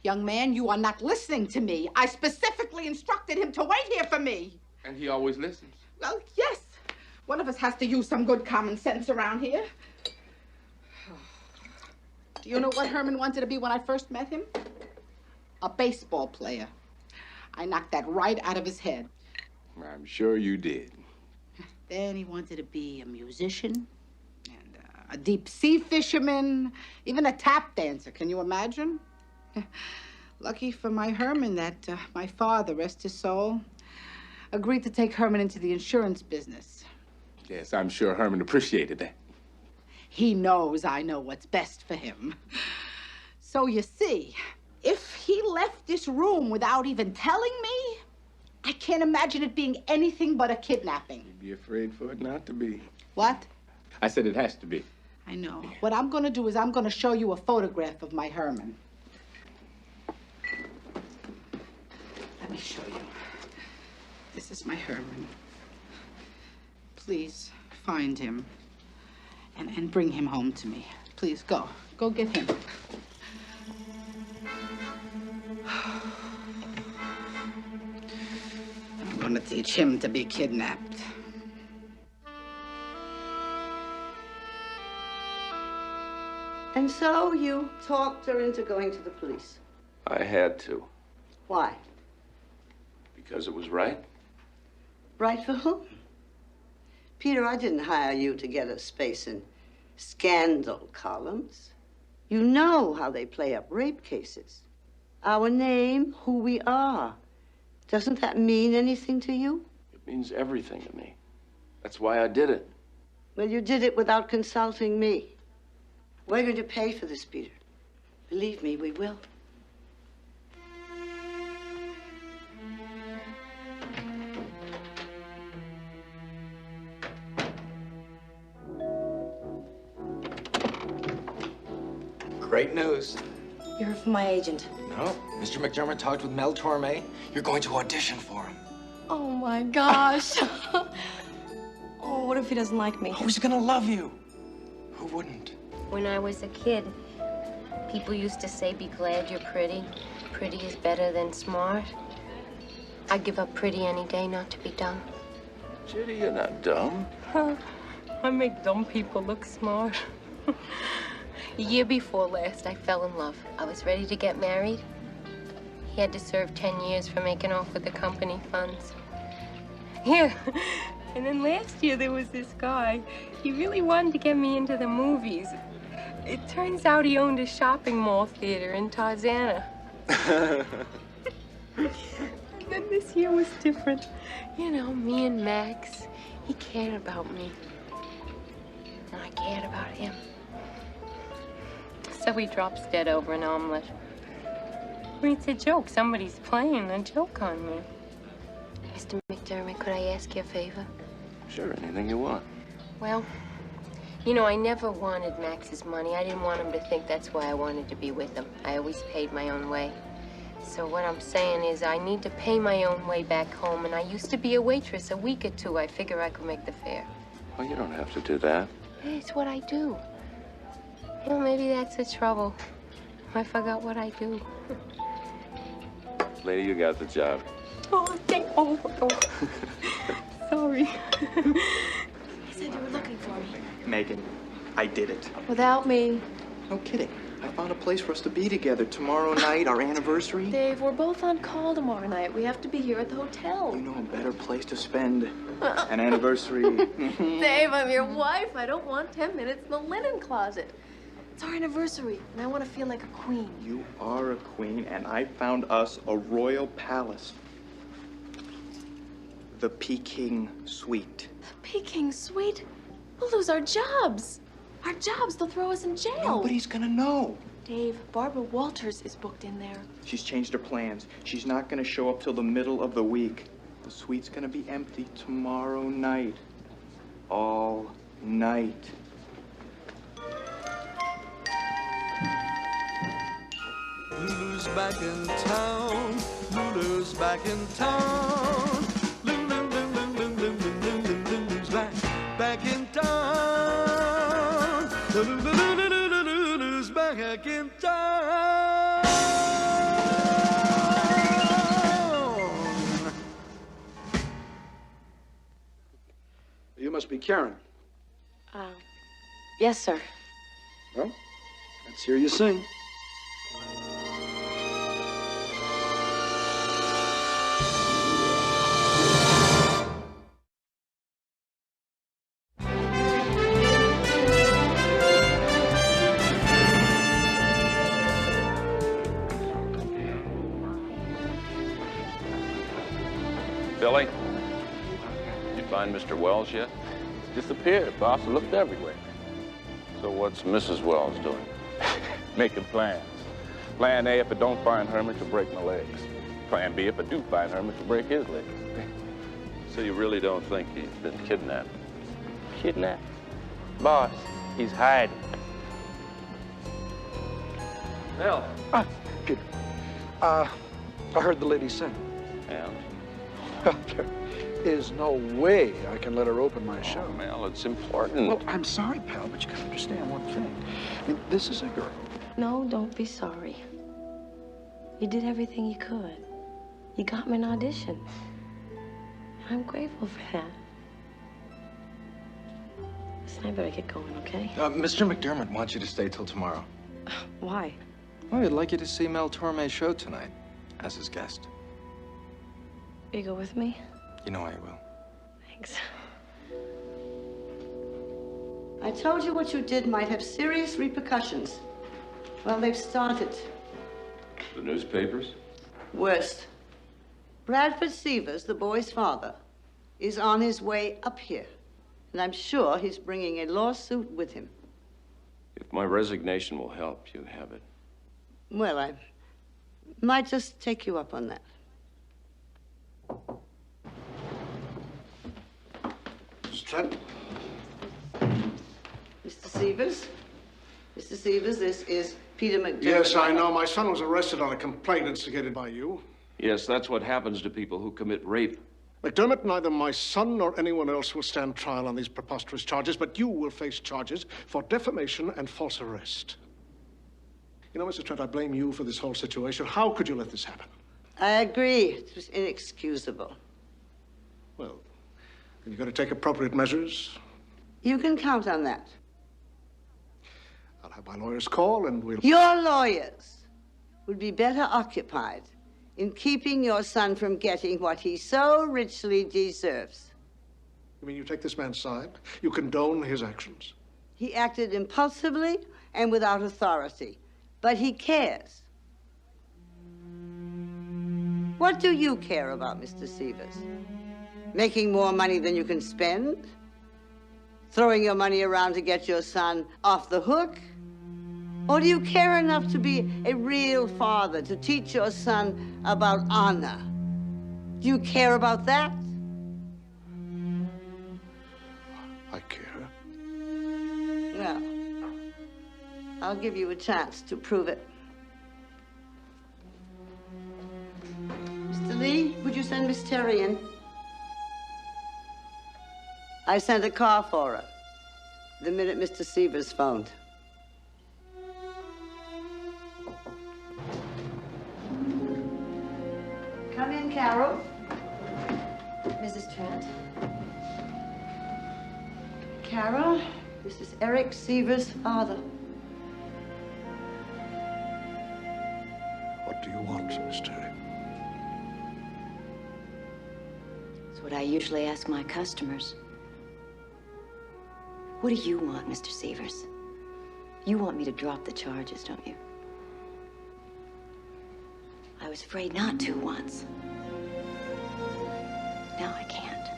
Young man, you are not listening to me. I specifically instructed him to wait here for me. And he always listens. Well, yes. One of us has to use some good common sense around here. Do you know what Herman wanted to be when I first met him? A baseball player. I knocked that right out of his head. I'm sure you did. Then he wanted to be a musician and a deep sea fisherman, even a tap dancer. Can you imagine? Lucky for my Herman that my father, rest his soul, agreed to take Herman into the insurance business. Yes, I'm sure Herman appreciated that. He knows I know what's best for him. So you see, if he left this room without even telling me, I can't imagine it being anything but a kidnapping. You'd be afraid for it not to be. What? I said it has to be. I know. What I'm gonna do is I'm gonna show you a photograph of my Herman. Let me show you. This is my Herman. Please find him and bring him home to me. Please, go. Go get him. teach him to be kidnapped. And so you talked her into going to the police. I had to, Why? because it was right. Right for whom? Peter, I didn't hire you to get a space in scandal columns. You know how they play up rape cases. Our name, who we are. Doesn't that mean anything to you? It means everything to me. That's why I did it. Well, you did it without consulting me. We're going to pay for this, Peter. Believe me, we will. Great news. You heard from my agent. No, Mr. McDermott talked with Mel Torme. You're going to audition for him. Oh my gosh. Oh, what if he doesn't like me? Who's gonna love you? Who wouldn't? When I was a kid, people used to say, be glad you're pretty. Pretty is better than smart. I'd give up pretty any day not to be dumb. Judy, you're not dumb. I make dumb people look smart. The year before last, I fell in love. I was ready to get married. He had to serve 10 years for making off with the company funds. Yeah. And then last year, there was this guy. He really wanted to get me into the movies. It turns out he owned a shopping mall theater in Tarzana. And then this year was different. You know, me and Max, he cared about me. And I cared about him. So he drops dead over an omelet. Well, it's a joke. Somebody's playing a joke on me. Mr. McDermott, could I ask you a favor? Sure, anything you want. Well, you know, I never wanted Max's money. I didn't want him to think that's why I wanted to be with him. I always paid my own way. So what I'm saying is I need to pay my own way back home, and I used to be a waitress a week or two. I figure I could make the fare. Well, you don't have to do that. Hey, it's what I do. Well, maybe that's the trouble. I forgot what I do. Lady, you got the job. Oh, sorry. You said you were looking for me. Megan, I did it. Without me. No kidding. I found a place for us to be together tomorrow night, our anniversary. Dave, we're both on call tomorrow night. We have to be here at the hotel. You know a better place to spend an anniversary. Dave, I'm your wife. I don't want 10 minutes in the linen closet. It's our anniversary, and I want to feel like a queen. You are a queen, and I found us a royal palace. The Peking Suite. The Peking Suite? We'll lose our jobs. Our jobs, they'll throw us in jail. Nobody's gonna know. Dave, Barbara Walters is booked in there. She's changed her plans. She's not gonna show up till the middle of the week. The suite's gonna be empty tomorrow night. All night. Lulu's back in town. Lulu's back in town. Lulu's back in town. Lulu's back in town. You must be Karen. Yes, sir. Well, let's hear you sing. Billy, you find Mr. Wells yet? Disappeared, boss. Looked everywhere. So what's Mrs. Wells doing? Making plans. Plan A, if I don't find Herman, to break my legs. Plan B, if I do find Herman, to break his legs. So you really don't think he's been kidnapped? Kidnapped? Boss, he's hiding. Mel. Peter. I heard the lady sing. And? There is no way I can let her open my show. Mel, it's important. Well, I'm sorry, pal, but you gotta understand one thing. I mean, this is a girl. No, don't be sorry. You did everything you could. You got me an audition. I'm grateful for that. Listen, I better get going, okay? Mr. McDermott wants you to stay till tomorrow. Why? Well, he'd like you to see Mel Torme's show tonight as his guest. You go with me? You know I will. Thanks. I told you what you did might have serious repercussions. Well, they've started. The newspapers? Worst. Bradford Severs, the boy's father, is on his way up here. And I'm sure he's bringing a lawsuit with him. If my resignation will help, you have it. Well, I might just take you up on that. Mr. Trent? Mr. Severs? Mr. Severs, this is Peter McDermott. Yes, I know. My son was arrested on a complaint instigated by you. Yes, that's what happens to people who commit rape. McDermott, neither my son nor anyone else will stand trial on these preposterous charges, but you will face charges for defamation and false arrest. You know, Mr. Trent, I blame you for this whole situation. How could you let this happen? I agree. It was inexcusable. Well, you've got to take appropriate measures. You can count on that. I'll have my lawyers call and we'll... Your lawyers would be better occupied in keeping your son from getting what he so richly deserves. You mean you take this man's side? You condone his actions? He acted impulsively and without authority, but he cares. What do you care about, Mr. Severs? Making more money than you can spend? Throwing your money around to get your son off the hook? Or do you care enough to be a real father, to teach your son about honor? Do you care about that? I care. Well, I'll give you a chance to prove it. Mr. Lee, would you send Miss Terry in? I sent a car for her the minute Mr. Severs phoned. Come in, Carol. Mrs. Trent? Carol, this is Eric Severs' father. What do you want, Miss Terry? It's what I usually ask my customers. What do you want, Mr. Severs? You want me to drop the charges, don't you? I was afraid not to once. Now I can't.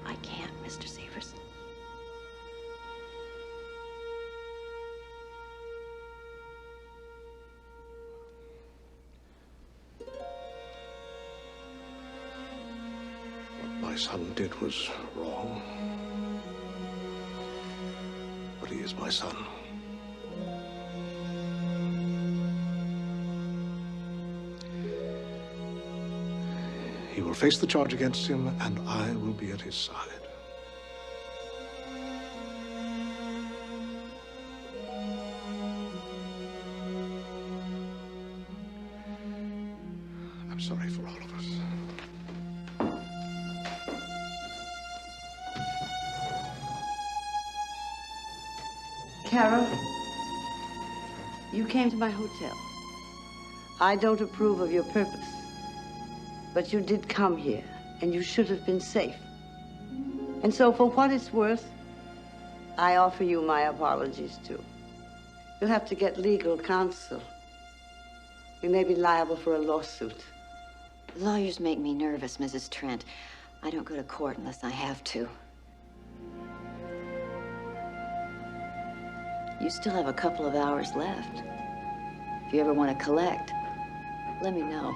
I can't, Mr. Severs. What my son did was wrong. But he is my son. He will face the charge against him, and I will be at his side. I'm sorry for all of us. Carol, you came to my hotel. I don't approve of your purpose. But you did come here, and you should have been safe. And so, for what it's worth, I offer you my apologies, too. You'll have to get legal counsel. You may be liable for a lawsuit. Lawyers make me nervous, Mrs. Trent. I don't go to court unless I have to. You still have a couple of hours left. If you ever want to collect, let me know.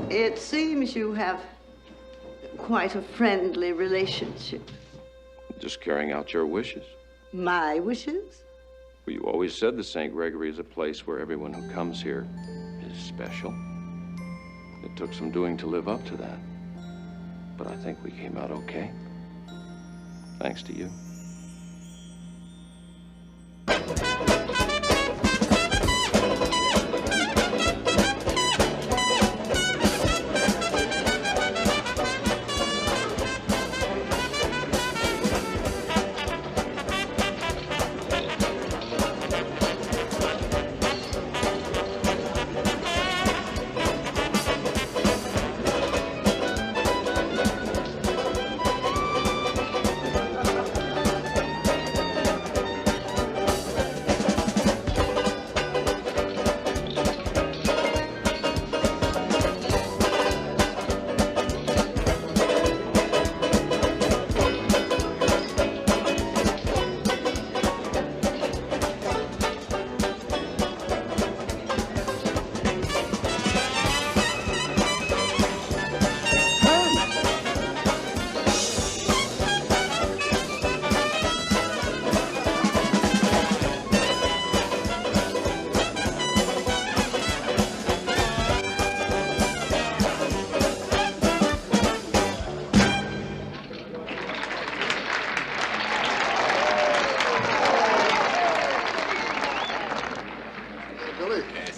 It seems you have quite a friendly relationship. Just carrying out your wishes. My wishes? Well, you always said the St. Gregory is a place where everyone who comes here is special. It took some doing to live up to that. But I think we came out okay. Thanks to you.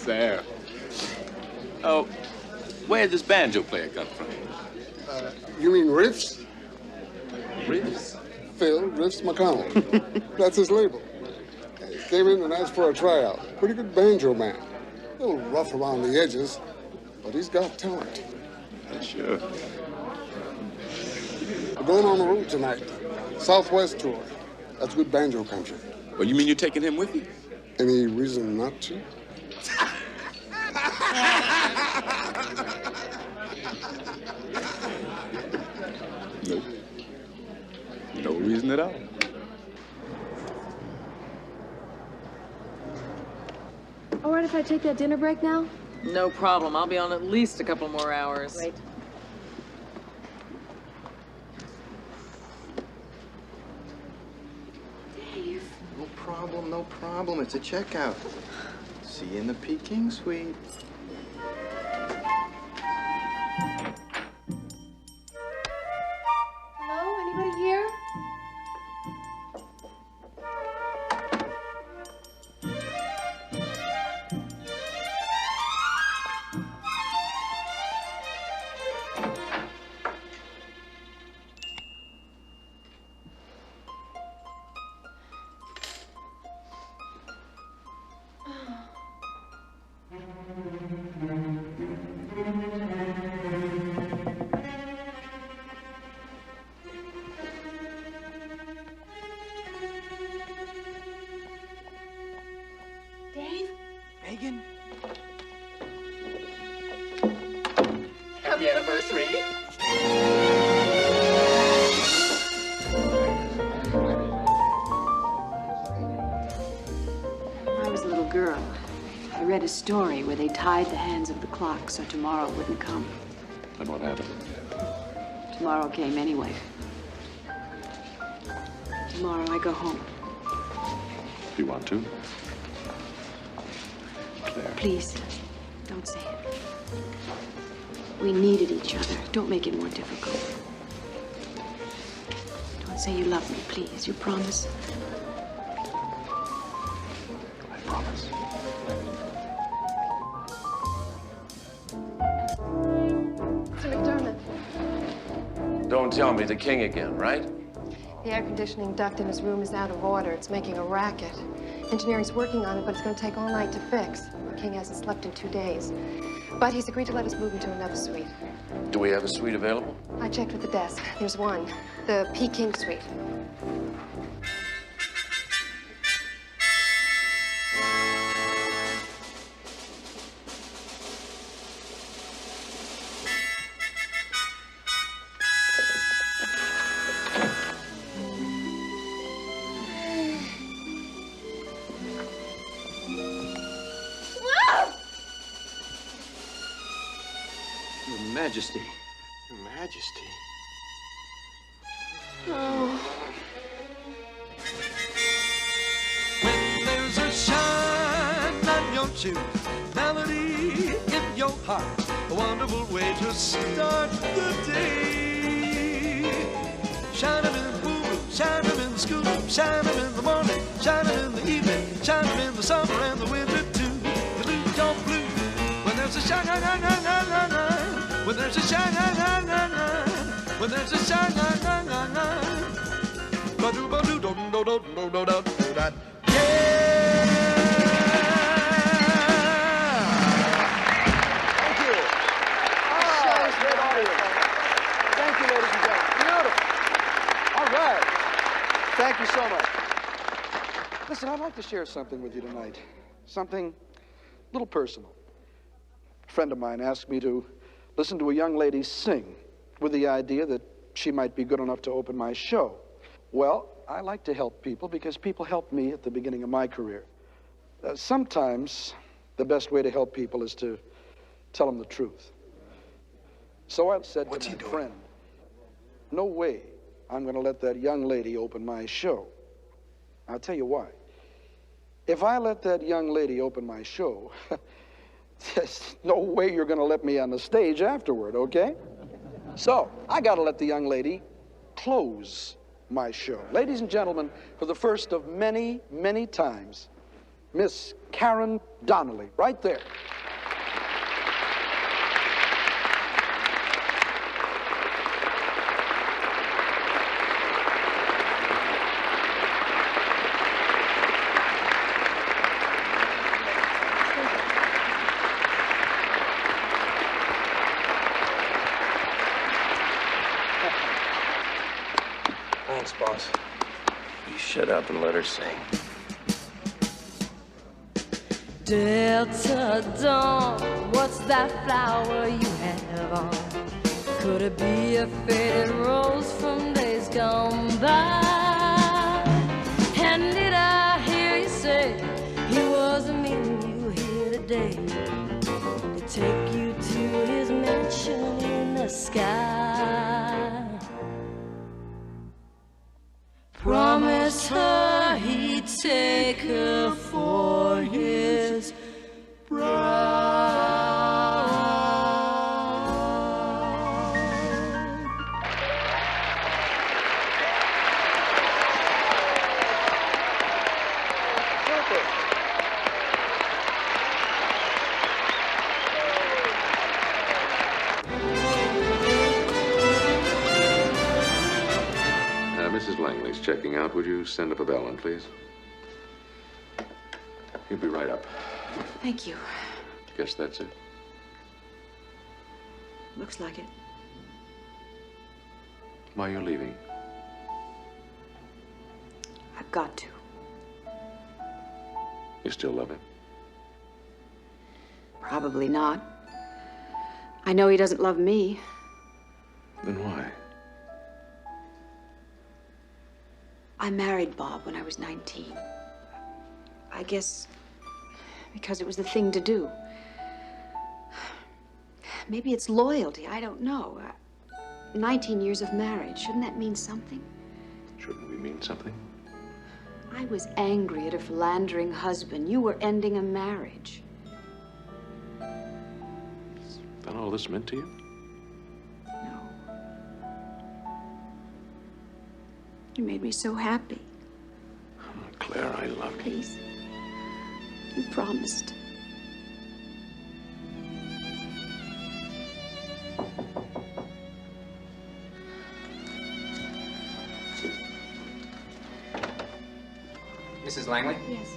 There. Oh, where'd this banjo player come from? You mean Riffs? Riffs? Phil Riffs McConnell. That's his label. He came in and asked for a tryout. Pretty good banjo man. A little rough around the edges, but he's got talent. Sure. We're going on the road tonight. Southwest tour. That's good banjo country. Well, you mean you're taking him with you? Any reason not to? Nope. No reason at all. All right if I take that dinner break now? No problem. I'll be on at least a couple more hours. Great. Dave. No problem, no problem. It's a checkout. See you in the Peking suite. Hello? Anybody here? Dave? Megan? Happy anniversary. When I was a little girl, I read a story where they tied the hands of the clock so tomorrow wouldn't come. And what happened? Tomorrow came anyway. Tomorrow I go home. Do you want to? Claire. Please, don't say it. We needed each other. Don't make it more difficult. Don't say you love me, please. You promise? I promise. Mr. McDermott. Don't tell me the king again, right? The air conditioning duct in his room is out of order. It's making a racket. Engineering's working on it, but it's going to take all night to fix. King hasn't slept in 2 days. But he's agreed to let us move into another suite. Do we have a suite available? I checked with the desk. There's one. The Peking suite. Your Majesty. Your Majesty. Oh. When there's a shine on your shoes, melody in your heart, a wonderful way to start the day. shine 'em in the poolroom, shine 'em in the schoolroom, shine 'em in the morning, shine 'em in the evening, shine 'em in the summer and the winter too. You lose your blue when there's a shine, when there's a shine, when there's a shine, Thank you, ladies and gentlemen. Beautiful. All right. Thank you so much. Listen, I'd like to share something with you tonight. Something a little personal. A friend of mine asked me to listen to a young lady sing with the idea that she might be good enough to open my show. Well, I like to help people because people helped me at the beginning of my career. Sometimes the best way to help people is to tell them the truth. So I said to my friend, no way I'm going to let that young lady open my show. I'll tell you why. If I let that young lady open my show, there's no way you're going to let me on the stage afterward, okay? So I got to let the young lady close my show. Ladies and gentlemen, for the first of many, many times, Miss Karen Donnelly, right there. Thanks, boss. You shut up and let her sing. Delta Dawn, what's that flower you have on? Could it be a faded rose from days gone by? And did I hear you say he wasn't meeting you here today to take you to his mansion in the sky? Promise her he'd take her for his bride. Mrs. Langley's checking out. Would you send up a bellman, please? He'll be right up. Thank you. Guess that's it. Looks like it. Why you're leaving? I've got to. You still love him? Probably not. I know he doesn't love me. Then why? I married Bob when I was 19. I guess because it was the thing to do. Maybe it's loyalty, I don't know. 19 years of marriage, shouldn't that mean something? Shouldn't we mean something? I was angry at a philandering husband. You were ending a marriage. That all this meant to you? You made me so happy. Oh, Claire, I love you. Please. You promised. Mrs. Langley? Yes.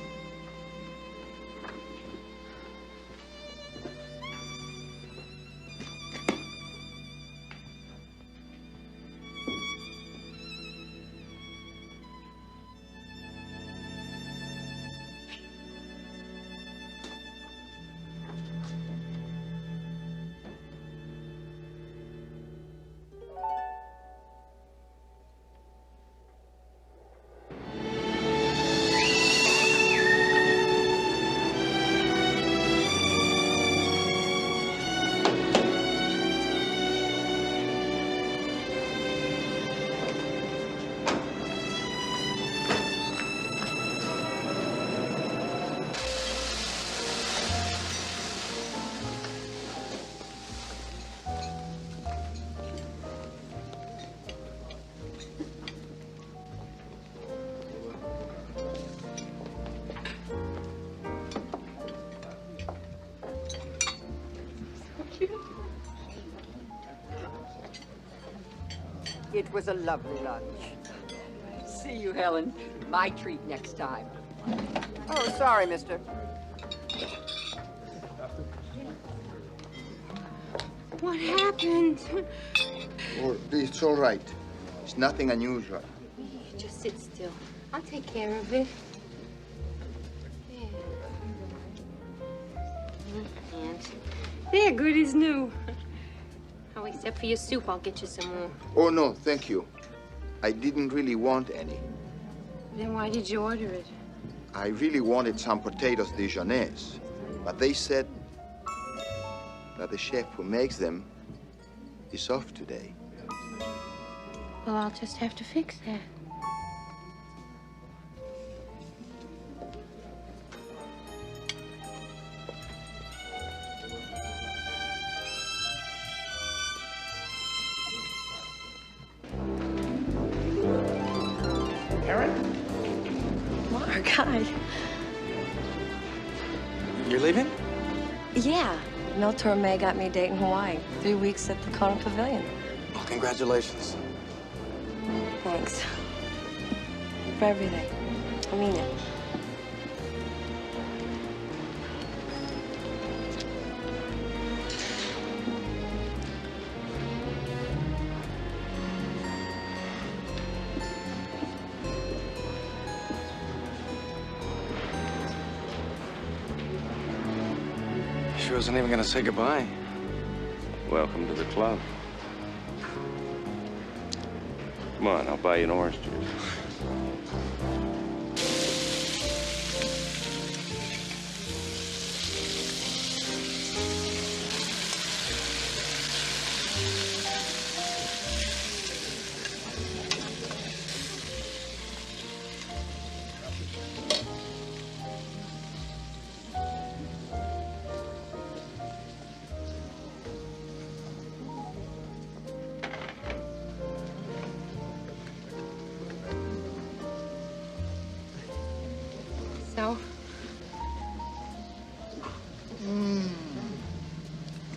you. It was a lovely lunch. See you, Helen. My treat next time. Oh, sorry, mister. What happened? Oh, it's all right. It's nothing unusual. Just sit still. I'll take care of it. There. And they're good as new. Oh, except for your soup, I'll get you some more. Oh, no, thank you. I didn't really want any. Then why did you order it? I really wanted some potatoes Dijonnaise, but they said that the chef who makes them is off today. Well, I'll just have to fix that. Mark, hi. You're leaving? Yeah. Mel Torme got me a date in Hawaii. 3 weeks at the Kona Pavilion. Well, congratulations. Thanks. For everything. I mean it. She wasn't even gonna say goodbye. Welcome to the club. Come on, I'll buy you an orange juice. So?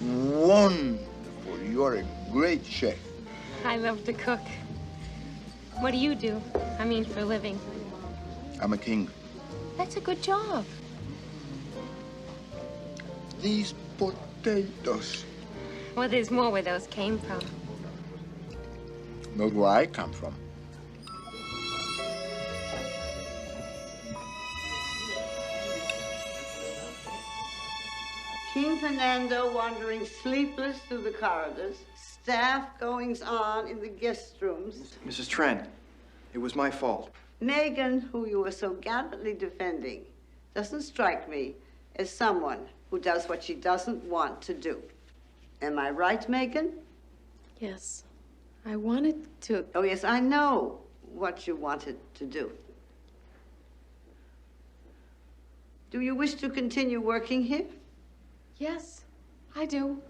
Wonderful. You're a great chef. I love to cook. What do you do? I mean, for a living. I'm a king. That's a good job. These potatoes. Well, there's more where those came from. Not where I come from. King Fernando wandering sleepless through the corridors, staff goings-on in the guest rooms. Mrs. Trent, it was my fault. Megan, who you were so gallantly defending, doesn't strike me as someone who does what she doesn't want to do. Am I right, Megan? Yes. I wanted to... Oh, yes, I know what you wanted to do. Do you wish to continue working here? Yes, I do.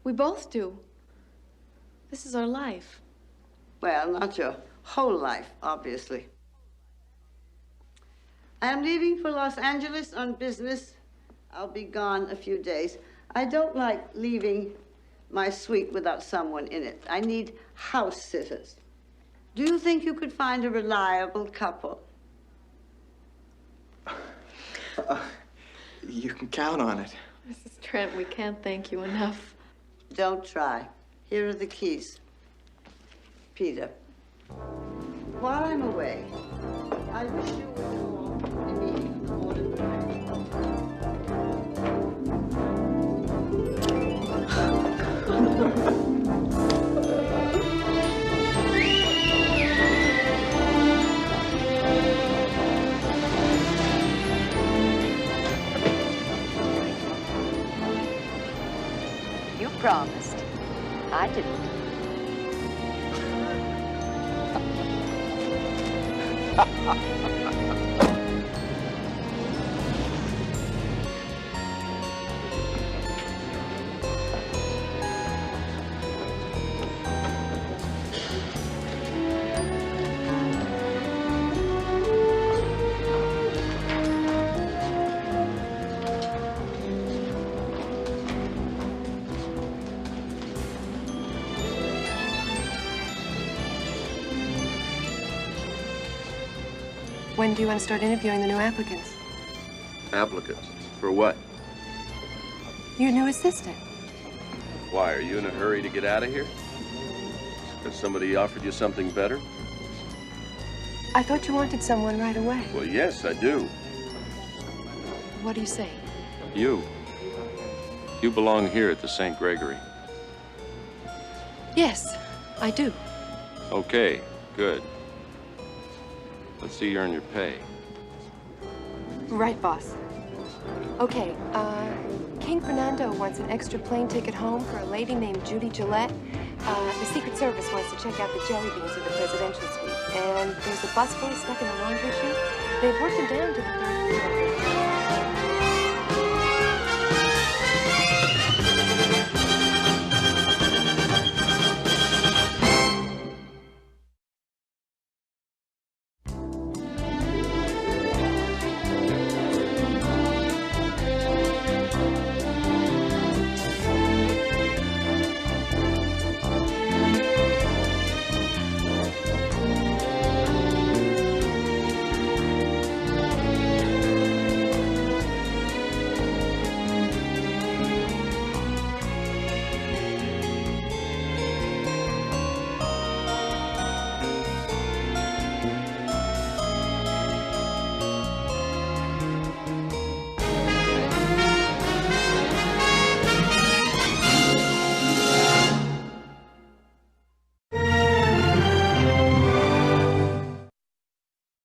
We both do. This is our life. Well, not your whole life, obviously. I am leaving for Los Angeles on business. I'll be gone a few days. I don't like leaving my suite without someone in it. I need house sitters. Do you think you could find a reliable couple? You can count on it. Mrs. Trent, we can't thank you enough. Don't try. Here are the keys. Peter, while I'm away, I wish you would call immediately. You promised. I didn't. When do you want to start interviewing the new applicants? Applicants? For what? Your new assistant. Why, are you in a hurry to get out of here? Has somebody offered you something better? I thought you wanted someone right away. Well, yes, I do. What do you say? You. You belong here at the St. Gregory. Yes, I do. Okay, good. Let's see you earn your pay. Right, boss. Okay, King Fernando wants an extra plane ticket home for a lady named Judy Gillette. The Secret Service wants to check out the jelly beans at the presidential suite. And there's a busboy stuck in the laundry chute. They've worked him down to the third floor.